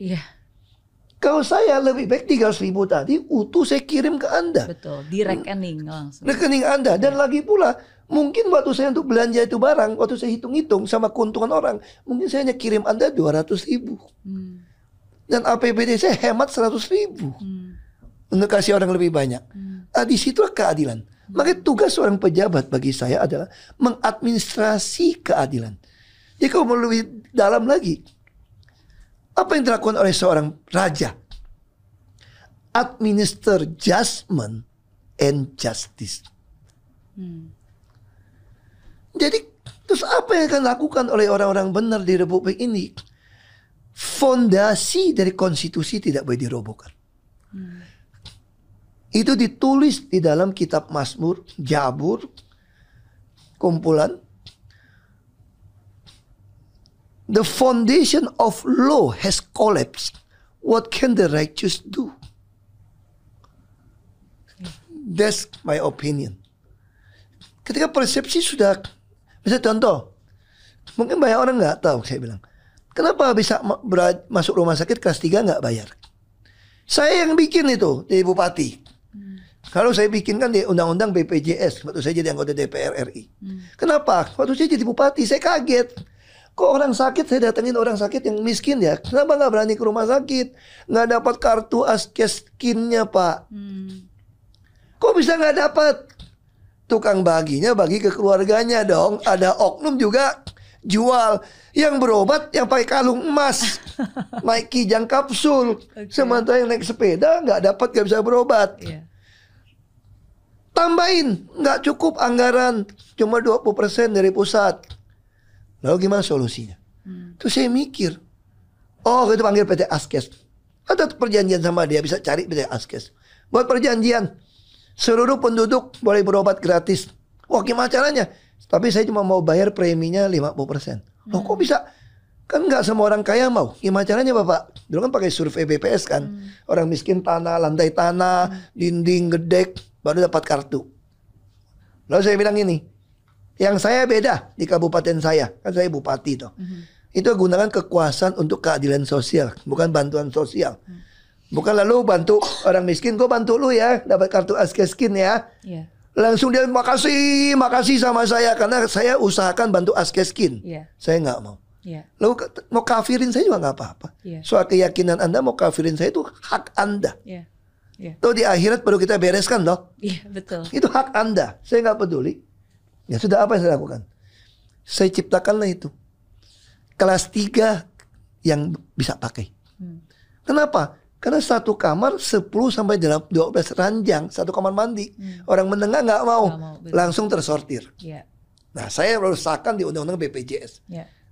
Kalau saya lebih baik 300.000 tadi utuh saya kirim ke Anda. Betul, di rekening langsung. Rekening Anda. Dan lagi pula, mungkin waktu saya untuk belanja itu barang, waktu saya hitung-hitung sama keuntungan orang, mungkin saya hanya kirim Anda 200.000. Dan APBD saya hemat 100.000. Untuk kasih orang lebih banyak. Di situlah keadilan. Maka tugas seorang pejabat bagi saya adalah mengadministrasi keadilan. Jadi kalau mau lebih dalam lagi, apa yang dilakukan oleh seorang raja? Administer judgment and justice. Jadi terus apa yang akan dilakukan oleh orang-orang benar di Republik ini? Fondasi dari konstitusi tidak boleh dirobohkan. Itu ditulis di dalam kitab Mazmur, Jabur, kumpulan. The foundation of law has collapsed. What can the righteous do? That's my opinion. Ketika persepsi sudah, misalnya contoh, mungkin banyak orang nggak tahu, saya bilang, kenapa bisa masuk rumah sakit kelas 3 nggak bayar? Saya yang bikin itu jadi bupati. Kalau saya bikin kan di undang-undang BPJS waktu saya jadi anggota DPR RI. Kenapa? Waktu saya jadi bupati saya kaget. Kok orang sakit saya datengin orang sakit yang miskin ya. Kenapa nggak berani ke rumah sakit? Nggak dapat kartu Askeskinnya Pak. Kok bisa nggak dapat? Tukang baginya bagi ke keluarganya dong. Ada oknum juga jual. Yang berobat yang pakai kalung emas. Naik kijang kapsul. Sementara yang naik sepeda nggak dapat, nggak bisa berobat. Tambahin, nggak cukup anggaran, cuma 20% dari pusat. Lalu gimana solusinya? Terus saya mikir, oh itu panggil PT Askes. Ada perjanjian sama dia, bisa cari PT Askes. Buat perjanjian, seluruh penduduk boleh berobat gratis. Wah gimana caranya? Tapi saya cuma mau bayar preminya 50%. Loh kok bisa? Kan nggak semua orang kaya mau. Gimana caranya Bapak? Dulu kan pakai survei BPS kan. Orang miskin tanah, lantai tanah, dinding, gedek, baru dapat kartu. Lalu saya bilang ini, yang saya beda di kabupaten saya, kan saya bupati tuh. Itu gunakan kekuasaan untuk keadilan sosial, bukan bantuan sosial. Bukan lalu bantu orang miskin, gue bantu lu ya, dapat kartu Askeskin ya. Langsung dia makasih sama saya karena saya usahakan bantu Askeskin. Saya nggak mau. Lalu mau kafirin saya juga nggak apa-apa. Soal keyakinan Anda mau kafirin saya itu hak Anda. Tuh di akhirat perlu kita bereskan loh. Iya betul. Itu hak Anda. Saya nggak peduli. Ya sudah, apa yang saya lakukan? Saya ciptakanlah itu kelas 3 yang bisa pakai. Kenapa? Karena satu kamar 10 sampai 12 ranjang, satu kamar mandi. Orang menengah nggak mau, langsung tersortir. Nah saya berusahakan di undang-undang BPJS.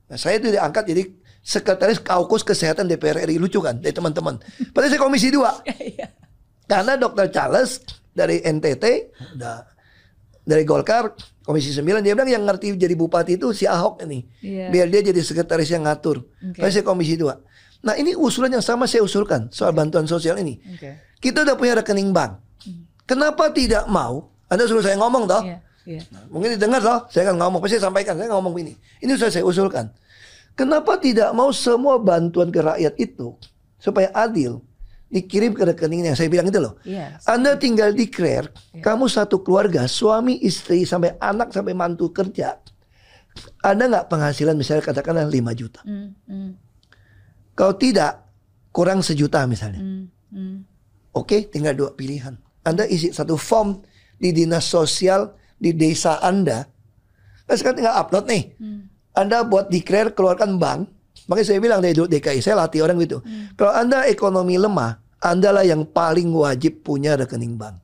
Nah saya itu diangkat jadi sekretaris Kaukus Kesehatan DPR RI. Lucu kan dari teman-teman. Padahal saya komisi 2. Karena Dr. Charles dari NTT, dari Golkar, Komisi 9, dia bilang yang ngerti jadi bupati itu si Ahok ini. Biar dia jadi sekretaris yang ngatur. Tapi saya Komisi 2. Nah ini usulan yang sama saya usulkan soal bantuan sosial ini. Kita udah punya rekening bank. Kenapa tidak mau? Anda suruh saya ngomong toh. Mungkin didengar toh. Saya akan ngomong. Pasti saya sampaikan. Saya ngomong ini. Ini sudah saya usulkan. Kenapa tidak mau semua bantuan ke rakyat itu supaya adil dikirim ke rekening yang saya bilang itu loh. Anda tinggal declare, kamu satu keluarga, suami, istri, sampai anak, sampai mantu kerja. Ada nggak penghasilan misalnya katakanlah 5 juta. Kalau tidak, kurang 1 juta misalnya. Oke, tinggal 2 pilihan. Anda isi satu form di dinas sosial di desa Anda. Nah, sekarang tinggal upload nih. Anda buat declare, keluarkan bank. Makanya saya bilang dari DKI, saya latih orang gitu. Kalau Anda ekonomi lemah, Anda lah yang paling wajib punya rekening bank.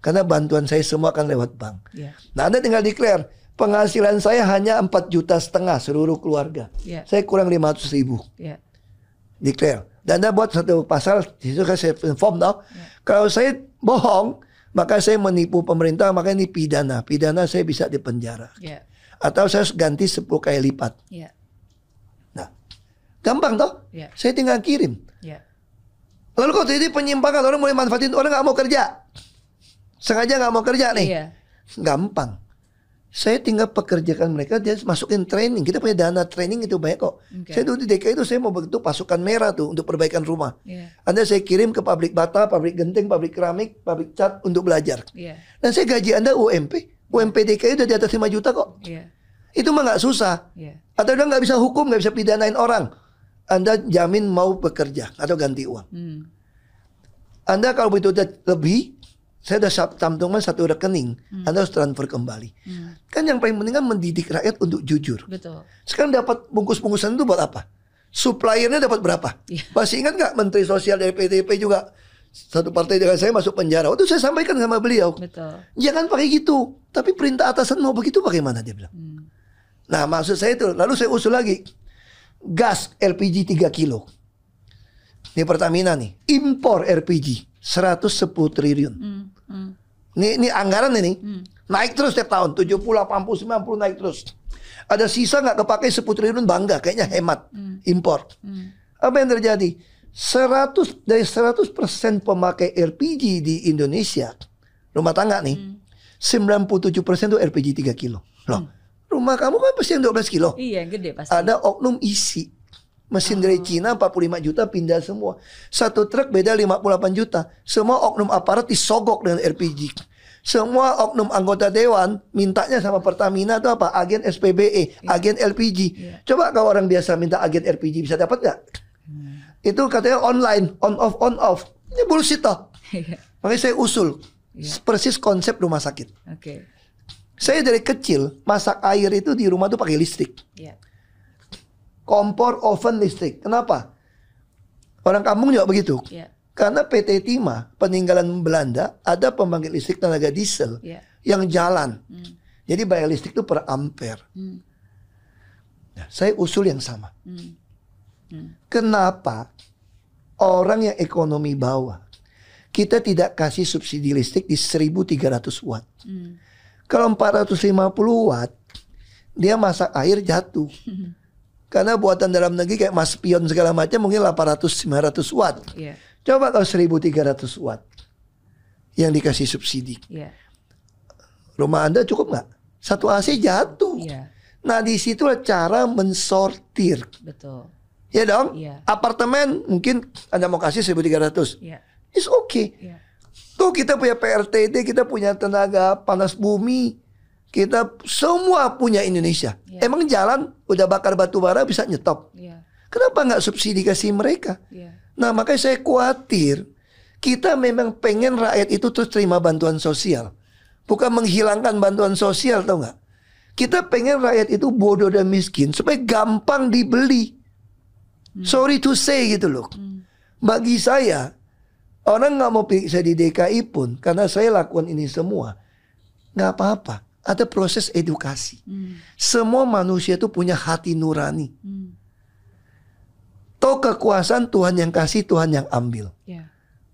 Karena bantuan saya semua akan lewat bank. Nah Anda tinggal declare, penghasilan saya hanya 4,5 juta seluruh keluarga. Saya kurang 500.000. Declare. Dan Anda buat satu pasal, itu kan saya inform tau. Kalau saya bohong, maka saya menipu pemerintah, maka ini pidana. Pidana saya bisa dipenjara. Atau saya ganti 10 kali lipat. Nah, gampang toh? Saya tinggal kirim. Lalu kalau jadi penyimpangan, orang mulai manfaatin, orang nggak mau kerja, sengaja nggak mau kerja nih. Gampang. Saya tinggal pekerjakan mereka, dia masukin training. Kita punya dana training itu banyak kok. Saya dulu di DKI itu saya mau bentuk pasukan merah tuh untuk perbaikan rumah. Anda saya kirim ke pabrik bata, pabrik genting, pabrik keramik, pabrik cat untuk belajar. Dan saya gaji Anda UMP. UMP DKI udah di atas 5 juta kok. Itu mah nggak susah. Atau udah nggak bisa hukum, nggak bisa pidanain orang. Anda jamin mau bekerja atau ganti uang. Anda kalau itu udah lebih, saya udah cantumkan satu rekening. Anda harus transfer kembali. Kan yang paling penting kan mendidik rakyat untuk jujur. Sekarang dapat bungkus-bungkusan itu buat apa? Suppliernya dapat berapa? Masih ingat nggak Menteri Sosial dari PDP juga satu partai dengan saya masuk penjara. Waktu saya sampaikan sama beliau, jangan pakai gitu. Tapi perintah atasan mau begitu bagaimana dia bilang. Nah maksud saya itu, lalu saya usul lagi. Gas LPG 3 kilo. Ini Pertamina nih, impor LPG 110 triliun. Ini anggaran ini naik terus setiap tahun, 70, 80, 90 naik terus. Ada sisa nggak kepakai 10 triliun, bangga, kayaknya hemat impor. Apa yang terjadi? 100% pemakai LPG di Indonesia, rumah tangga nih, 97% itu LPG 3 kilo. Loh, rumah kamu kan pasti yang 12 kilo. Iya, gede pasti. Ada oknum isi Mesin dari Cina 45 juta pindah semua. Satu truk beda 58 juta. Semua oknum aparat disogok dengan LPG. Semua oknum anggota dewan mintanya sama Pertamina itu apa? Agen SPBE, agen LPG. Coba kalau orang biasa minta agen LPG bisa dapat nggak? Itu katanya online, on off. Ini bullshit toh. Makanya saya usul persis konsep rumah sakit. Saya dari kecil masak air itu di rumah tuh pakai listrik. Kompor, oven, listrik. Kenapa? Orang kampung juga begitu. Karena PT Timah peninggalan Belanda ada pembangkit listrik tenaga diesel yang jalan. Jadi bayar listrik itu per ampere. Nah, saya usul yang sama. Kenapa orang yang ekonomi bawah kita tidak kasih subsidi listrik di 1300 watt? Kalau 450 watt dia masak air jatuh. Karena buatan dalam negeri kayak mas pion segala macam mungkin 800-900 watt. Coba kalau 1300 watt yang dikasih subsidi. Rumah Anda cukup nggak? Satu AC jatuh. Nah disitulah cara mensortir. Betul. Ya dong. Apartemen mungkin Anda mau kasih 1300. It's okay. Tuh kita punya PRTD, kita punya tenaga panas bumi. Kita semua punya Indonesia. Emang jalan udah bakar batu bara bisa nyetop. Kenapa nggak subsidi kasih mereka? Nah makanya saya khawatir kita memang pengen rakyat itu terus terima bantuan sosial. Bukan menghilangkan bantuan sosial, tau nggak? Kita pengen rakyat itu bodoh dan miskin supaya gampang dibeli. Sorry to say gitu loh. Bagi saya, orang nggak mau pilih saya di DKI pun karena saya lakukan ini semua. Nggak apa-apa. Ada proses edukasi. Semua manusia itu punya hati nurani. Toh kekuasaan Tuhan yang kasih, Tuhan yang ambil.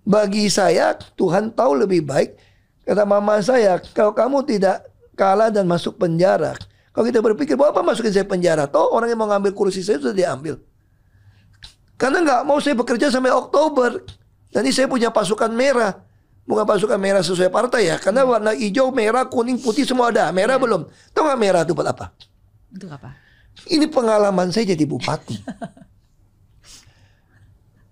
Bagi saya, Tuhan tahu lebih baik. Kata mama saya, kalau kamu tidak kalah dan masuk penjara, kalau kita berpikir, bahwa apa masukin saya penjara? Toh orang yang mau ngambil kursi saya sudah diambil. Karena nggak mau saya bekerja sampai Oktober. Nanti saya punya pasukan merah. Bukan pasukan merah sesuai partai ya. Karena warna hijau, merah, kuning, putih semua ada. Merah belum. Tahu nggak merah itu buat apa? Untuk apa? Ini pengalaman saya jadi bupati.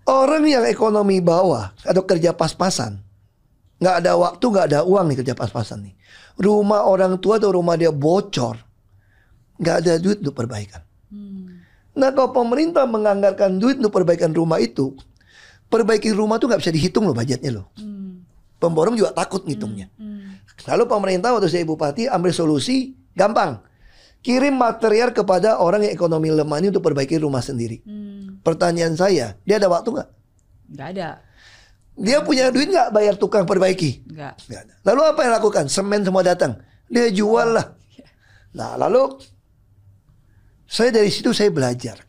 Orang yang ekonomi bawah atau kerja pas-pasan, nggak ada waktu, nggak ada uang nih kerja pas-pasan nih. Rumah orang tua atau rumah dia bocor, nggak ada duit untuk perbaikan. Nah kalau pemerintah menganggarkan duit untuk perbaikan rumah itu, perbaiki rumah tuh nggak bisa dihitung loh budgetnya loh. Pemborong juga takut ngitungnya. Lalu pemerintah waktu saya bupati ambil solusi gampang. Kirim material kepada orang yang ekonomi lemah ini untuk perbaiki rumah sendiri. Pertanyaan saya, dia ada waktu nggak? Nggak ada. Dia punya duit nggak bayar tukang perbaiki? Nggak ada. Lalu apa yang lakukan? Semen semua datang. Dia jual lah. Nah lalu saya dari situ saya belajar.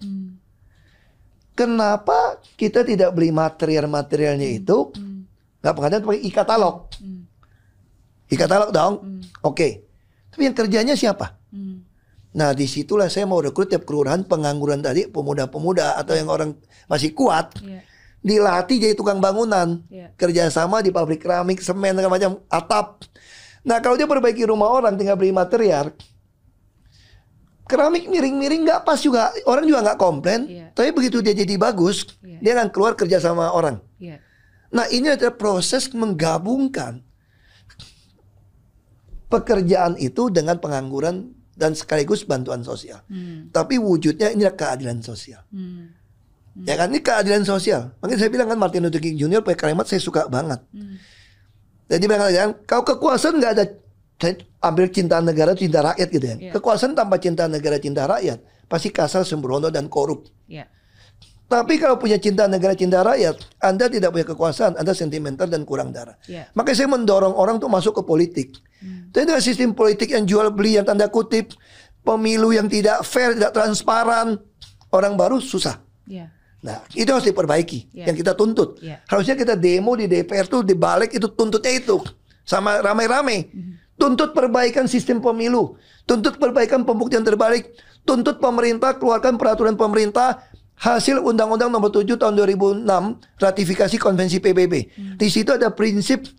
Kenapa kita tidak beli material-materialnya itu? Nggak pengadaan pakai e-katalog. E-katalog dong. Oke. Tapi yang kerjanya siapa? Nah disitulah saya mau rekrut tiap kelurahan pengangguran tadi, pemuda-pemuda atau yang orang masih kuat, dilatih jadi tukang bangunan, kerjasama di pabrik keramik, semen, segala macam, atap. Nah kalau dia perbaiki rumah orang tinggal beli material, keramik miring-miring nggak pas juga, orang juga nggak komplain. Tapi begitu dia jadi bagus, dia akan keluar kerja sama orang. Nah ini adalah proses menggabungkan pekerjaan itu dengan pengangguran dan sekaligus bantuan sosial. Tapi wujudnya ini keadilan sosial. Ya kan, ini keadilan sosial. Makanya saya bilang kan Martin Luther King Jr. pakai kalimat saya suka banget. Jadi bilang kan, kalau kekuasaan nggak ada, saya ambil cinta negara, cinta rakyat gitu ya. Kekuasaan tanpa cinta negara, cinta rakyat pasti kasar, sembrono dan korup. Tapi kalau punya cinta negara, cinta rakyat, Anda tidak punya kekuasaan, Anda sentimental dan kurang darah. Makanya saya mendorong orang untuk masuk ke politik. Tapi dengan sistem politik yang jual beli, yang tanda kutip, pemilu yang tidak fair, tidak transparan, orang baru susah. Nah itu harus diperbaiki, yang kita tuntut. Harusnya kita demo di DPR tuh, di balik itu tuntutnya itu. Sama rame-rame. Tuntut perbaikan sistem pemilu. Tuntut perbaikan pembuktian terbalik. Tuntut pemerintah keluarkan peraturan pemerintah hasil Undang-Undang Nomor 7 Tahun 2006 ratifikasi Konvensi PBB. Di situ ada prinsip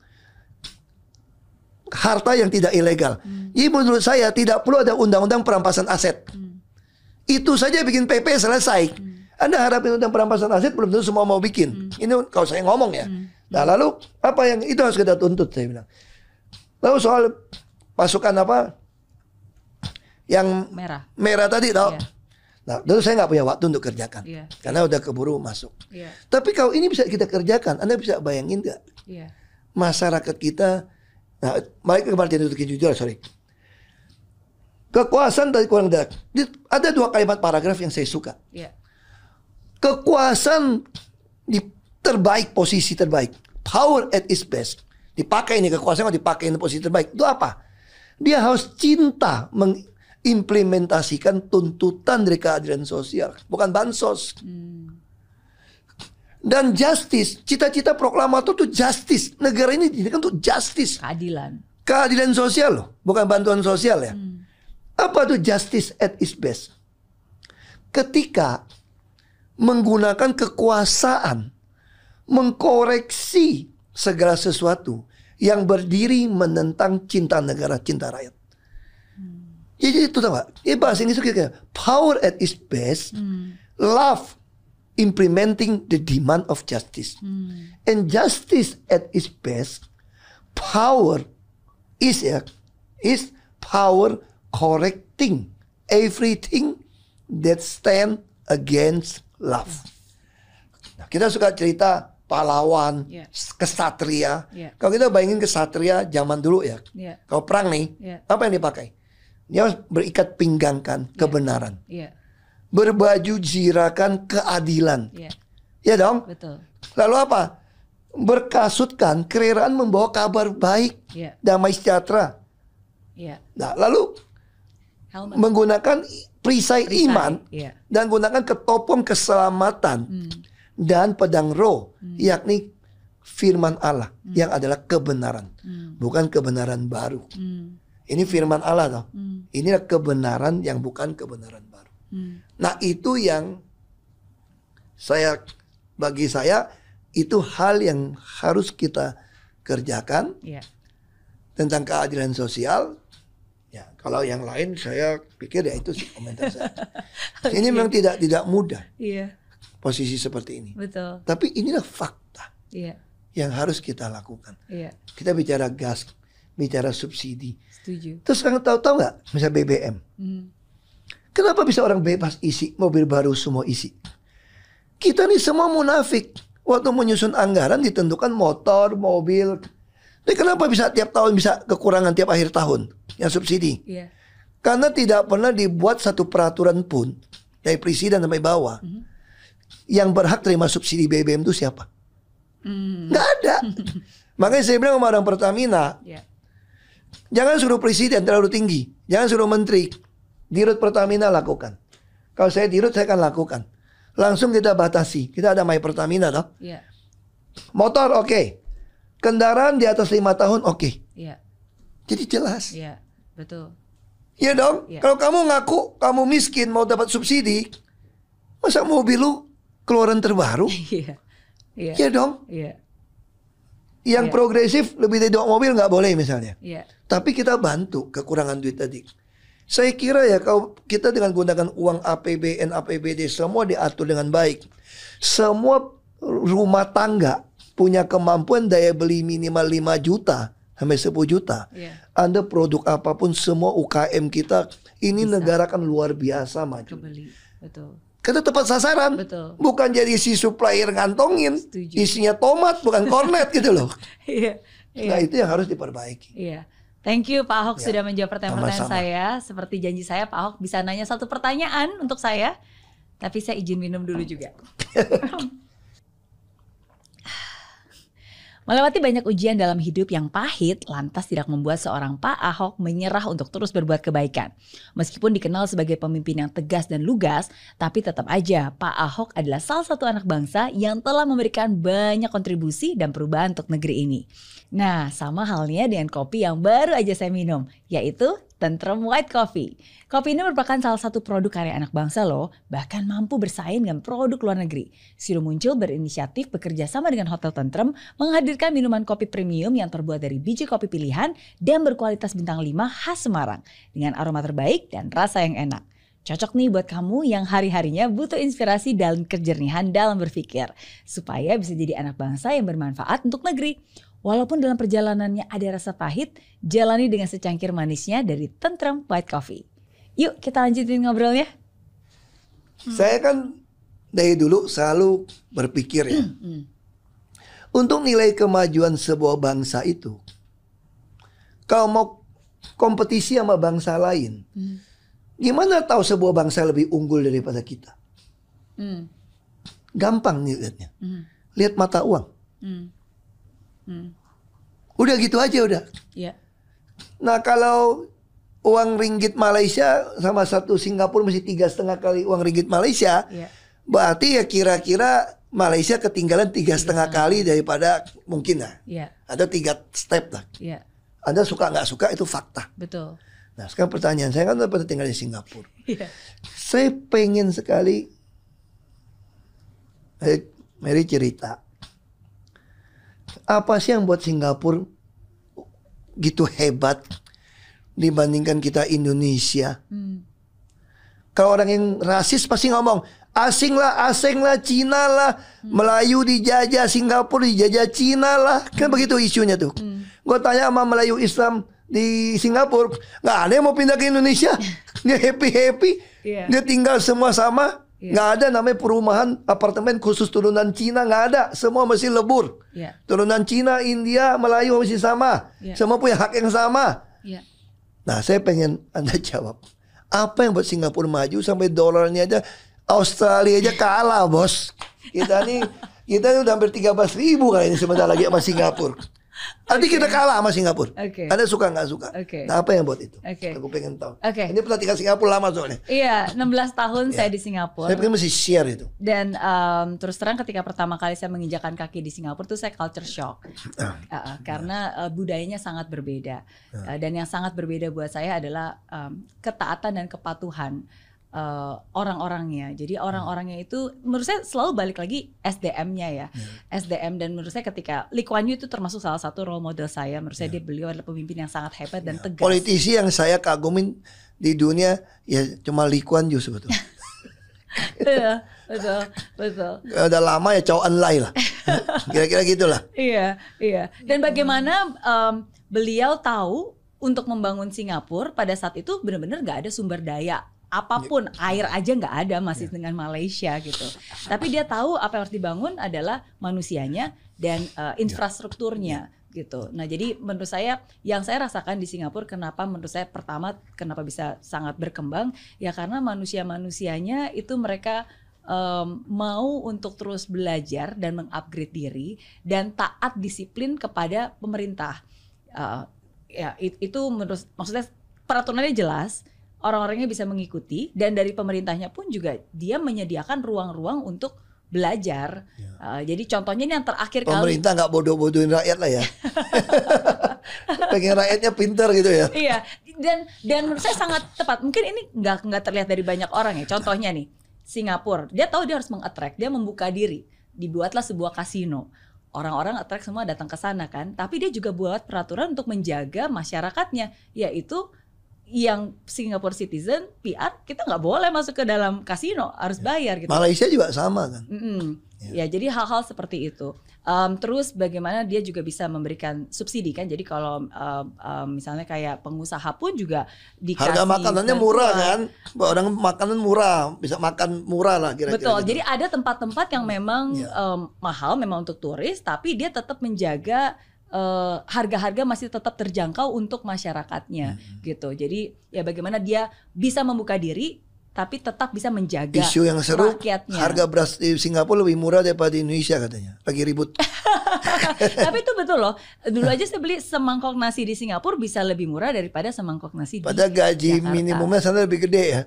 harta yang tidak ilegal. Jadi menurut saya tidak perlu ada undang-undang perampasan aset. Itu saja bikin PP selesai. Anda harapin tentang perampasan aset, belum tentu semua mau bikin. Ini kalau saya ngomong ya. Nah lalu apa yang itu harus kita tuntut, saya bilang. Lalu soal pasukan apa yang merah tadi tau. Nah tentu saya nggak punya waktu untuk kerjakan. Karena udah keburu masuk. Tapi kalau ini bisa kita kerjakan, Anda bisa bayangin nggak? Masyarakat kita, nah balik ke Martin Luther King Jr. Kekuasaan tadi kurang ada 2 kalimat paragraf yang saya suka. Kekuasaan di terbaik, posisi terbaik, power at its best. Dipakai ini kekuasaan, dipakai ini posisi terbaik. Itu apa? Dia harus cinta mengimplementasikan tuntutan dari keadilan sosial, bukan bansos. Dan justice, cita-cita proklamator itu justice. Negara ini didirikan untuk justice. Keadilan sosial loh, bukan bantuan sosial ya. Apa itu justice at its best? Ketika menggunakan kekuasaan mengkoreksi segala sesuatu yang berdiri menentang cinta negara, cinta rakyat. Jadi itu tahu gak? Bahasa Inggris itu power at its best, love implementing the demand of justice. And justice at its best, power is power correcting everything that stand against love. Nah, kita suka cerita pahlawan, kesatria. Kalau kita bayangin kesatria zaman dulu ya, kalau perang nih, apa yang dipakai? Dia harus berikat pinggangkan kebenaran, berbaju jirakan keadilan, ya dong. Betul. Lalu apa? Berkasutkan kerajaan membawa kabar baik, damai sejahtera. Nah, lalu menggunakan perisai iman dan gunakan ketopong keselamatan dan pedang roh, yakni firman Allah yang adalah kebenaran, bukan kebenaran baru. Ini firman Allah toh. Inilah kebenaran yang bukan kebenaran baru. Nah itu yang bagi saya itu hal yang harus kita kerjakan tentang keadilan sosial. Ya, kalau yang lain saya pikir ya itu sih komentar saya. Ini memang tidak mudah. Posisi seperti ini. Betul. Tapi inilah fakta yang harus kita lakukan. Kita bicara gas, bicara subsidi. Setuju. Terus kamu tahu nggak, misalnya BBM. Kenapa bisa orang bebas isi mobil baru semua isi? Kita nih semua munafik. Waktu menyusun anggaran ditentukan motor, mobil. Tapi kenapa bisa tiap tahun bisa kekurangan tiap akhir tahun yang subsidi? Karena tidak pernah dibuat satu peraturan pun dari presiden sampai bawah yang berhak terima subsidi BBM itu siapa? Nggak ada. Makanya saya bilang sama orang Pertamina, jangan suruh presiden terlalu tinggi, jangan suruh menteri. Dirut Pertamina lakukan. Kalau saya dirut saya akan lakukan. Langsung kita batasi. Kita ada My Pertamina toh. Motor oke. Kendaraan di atas 5 tahun oke. Jadi jelas. Betul. Iya dong. Kalau kamu ngaku kamu miskin mau dapat subsidi, masa mobil lu keluaran terbaru? Iya dong. Yang progresif lebih dari 2 mobil nggak boleh misalnya. Tapi kita bantu kekurangan duit tadi. Saya kira ya kalau kita dengan gunakan uang APBN, APBD semua diatur dengan baik. Semua rumah tangga punya kemampuan daya beli minimal 5 juta sampai 10 juta. Anda produk apapun semua UKM kita ini bisa. Negara kan luar biasa maju. Betul. Kita tepat sasaran. Betul. Bukan jadi si supplier ngantongin. Setuju. Isinya tomat bukan kornet gitu loh. Nah itu yang harus diperbaiki. Thank you Pak Ahok sudah menjawab pertanyaan-pertanyaan saya. Seperti janji saya Pak Ahok bisa nanya 1 pertanyaan untuk saya. Tapi saya izin minum dulu juga. Melewati banyak ujian dalam hidup yang pahit, lantas tidak membuat seorang Pak Ahok menyerah untuk terus berbuat kebaikan. Meskipun dikenal sebagai pemimpin yang tegas dan lugas, tapi tetap aja Pak Ahok adalah salah satu anak bangsa yang telah memberikan banyak kontribusi dan perubahan untuk negeri ini. Nah, sama halnya dengan kopi yang baru aja saya minum, yaitu Tentrem White Coffee. Kopi ini merupakan salah satu produk karya anak bangsa loh, bahkan mampu bersaing dengan produk luar negeri. Siru Muncul berinisiatif bekerja sama dengan Hotel Tentrem menghadirkan minuman kopi premium yang terbuat dari biji kopi pilihan dan berkualitas bintang 5 khas Semarang dengan aroma terbaik dan rasa yang enak. Cocok nih buat kamu yang hari-harinya butuh inspirasi dan kejernihan dalam berpikir. Supaya bisa jadi anak bangsa yang bermanfaat untuk negeri. Walaupun dalam perjalanannya ada rasa pahit, jalani dengan secangkir manisnya dari Tentrem White Coffee. Yuk kita lanjutin ngobrolnya. Saya kan dari dulu selalu berpikir ya. Untuk nilai kemajuan sebuah bangsa itu, kalau mau kompetisi sama bangsa lain, gimana tahu sebuah bangsa lebih unggul daripada kita? Gampang nih lihatnya. Lihat mata uang. Udah gitu aja udah. Yeah. Nah kalau uang ringgit Malaysia sama satu Singapura mesti 3,5 kali uang ringgit Malaysia, berarti ya kira-kira Malaysia ketinggalan 3,5 kali daripada mungkin lah. Ada 3 step lah. Anda suka nggak suka itu fakta. Betul. Nah sekarang pertanyaan saya kan pernah tinggal di Singapura. Saya pengen sekali Mary cerita apa sih yang buat Singapura gitu hebat dibandingkan kita Indonesia. Kalau orang yang rasis pasti ngomong asing lah, Cina lah, Melayu dijajah, Singapura dijajah Cina lah, kan begitu isunya tuh. Gue tanya sama Melayu Islam di Singapura, nggak ada yang mau pindah ke Indonesia. Dia happy, dia tinggal semua sama, nggak ada namanya perumahan apartemen khusus turunan Cina, nggak ada, semua masih lebur. Turunan Cina, India, Melayu masih sama, semua punya hak yang sama. Nah saya pengen Anda jawab, apa yang buat Singapura maju sampai dolarnya aja Australia aja kalah bos. Kita udah hampir 13.000 kali ini sebentar lagi sama Singapura. Nanti kita kalah sama Singapura. Anda suka nggak suka? Nah apa yang buat itu? Aku pengen tahu. Ini pernah tinggal Singapura lama soalnya. Iya, 16 tahun saya di Singapura. Saya pengen mesti share itu. Dan terus terang ketika pertama kali saya menginjakan kaki di Singapura tuh saya culture shock. Karena budayanya sangat berbeda. Dan yang sangat berbeda buat saya adalah ketaatan dan kepatuhan orang-orangnya. Jadi orang-orangnya itu menurut saya selalu balik lagi SDM-nya ya. SDM, dan menurut saya ketika Lee Kuan Yew itu termasuk salah satu role model saya. Menurut saya beliau adalah pemimpin yang sangat hebat dan tegas. Politisi yang saya kagumin di dunia ya cuma Lee Kuan Yew sebetulnya. Betul. Udah lama ya Chow En Lai lah. Kira-kira gitulah. Iya. Dan bagaimana beliau tahu untuk membangun Singapura pada saat itu benar-benar nggak ada sumber daya apapun, air aja nggak ada, masih dengan Malaysia gitu. Tapi dia tahu apa yang harus dibangun adalah manusianya dan infrastrukturnya gitu. Nah jadi menurut saya yang saya rasakan di Singapura, kenapa menurut saya pertama kenapa bisa sangat berkembang ya karena manusianya itu mereka mau untuk terus belajar dan mengupgrade diri dan taat disiplin kepada pemerintah. Itu menurut maksudnya peraturannya jelas. Orang-orangnya bisa mengikuti dan dari pemerintahnya pun juga dia menyediakan ruang-ruang untuk belajar. Jadi contohnya ini yang terakhir pemerintah nggak bodoh-bodohin rakyat lah ya. Pengen rakyatnya pintar gitu ya. Iya. Dan menurut saya sangat tepat. Mungkin ini nggak terlihat dari banyak orang ya. Contohnya nih Singapura. Dia tahu dia harus meng-attract. Dia membuka diri. Dibuatlah sebuah kasino. Orang-orang attract semua datang ke sana kan. Tapi dia juga buat peraturan untuk menjaga masyarakatnya. Yaitu yang Singapore citizen PR kita nggak boleh masuk ke dalam kasino, harus bayar gitu. Malaysia juga sama kan. Ya jadi hal-hal seperti itu. Terus bagaimana dia juga bisa memberikan subsidi kan. Jadi kalau misalnya kayak pengusaha pun juga dikasih harga makanannya murah kan. Orang makanan murah, bisa makan murah lah kira-kira. Betul. Gitu. Jadi ada tempat-tempat yang memang mahal memang untuk turis, tapi dia tetap menjaga harga-harga masih tetap terjangkau untuk masyarakatnya gitu. Jadi ya bagaimana dia bisa membuka diri tapi tetap bisa menjaga isu yang seru rakyatnya. Harga beras di Singapura lebih murah daripada di Indonesia katanya. Lagi ribut. Tapi itu betul loh. Dulu aja saya beli semangkok nasi di Singapura bisa lebih murah daripada semangkok nasi di Jakarta. Gaji minimumnya sana lebih gede ya.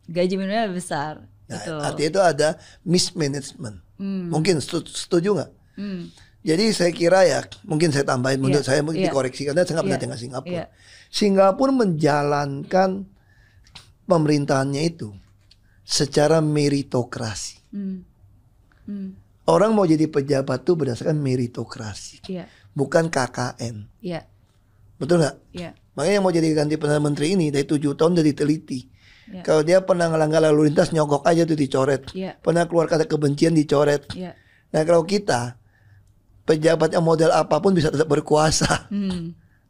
Gaji minimumnya lebih besar. Nah, artinya itu ada mismanagement. Mungkin setuju nggak? Jadi saya kira ya, mungkin saya tambahin, menurut saya mungkin dikoreksi karena saya nggak pernah tinggal Singapura. Singapura menjalankan pemerintahannya itu secara meritokrasi. Orang mau jadi pejabat tuh berdasarkan meritokrasi, bukan KKN. Betul nggak? Makanya yang mau jadi ganti Perdana Menteri ini dari 7 tahun udah diteliti. Kalau dia pernah ngelanggar lalu lintas, nyogok aja tuh dicoret. Pernah keluar kata kebencian, dicoret. Nah kalau kita pejabatnya model apapun bisa tetap berkuasa.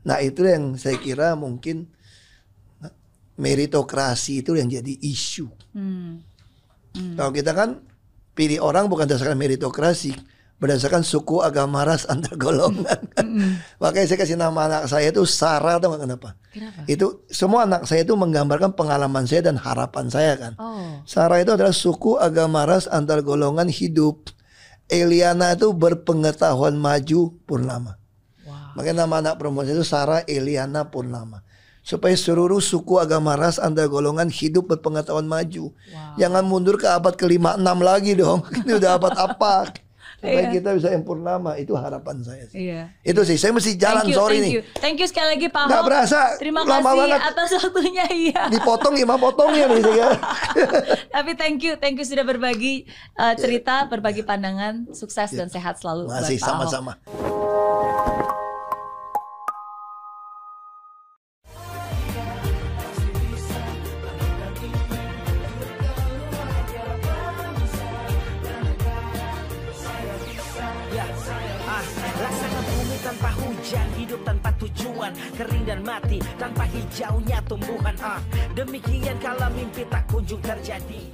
Nah itu yang saya kira mungkin meritokrasi itu yang jadi isu. Kalau kita kan pilih orang bukan berdasarkan meritokrasi, berdasarkan suku, agama, ras, antar golongan. Makanya saya kasih nama anak saya itu Sarah, tahu gak kenapa? Itu semua anak saya itu menggambarkan pengalaman saya dan harapan saya kan. Sarah itu adalah suku, agama, ras, antar golongan, hidup. Eliana itu berpengetahuan, maju, purnama. Makanya nama anak perempuan itu Sarah Eliana Purnama. Supaya seluruh suku, agama, ras, antar golongan hidup berpengetahuan, maju. Jangan mundur ke abad ke-5-6 lagi dong. Ini udah abad apa? Supaya kita bisa yang purnama. Itu harapan saya sih. Itu sih, saya mesti jalan, sorry nih. Thank you sekali lagi Pak Ahok. Gak berasa. Terima lama kasih banget. atas waktunya. Dipotong 5 potongnya nih saya. Tapi thank you sudah berbagi cerita, berbagi pandangan. Sukses dan sehat selalu. Masih sama-sama. Rasakan bumi tanpa hujan, hidup tanpa tujuan, kering dan mati tanpa hijaunya tumbuhan. Demikian kalau mimpi tak kunjung terjadi.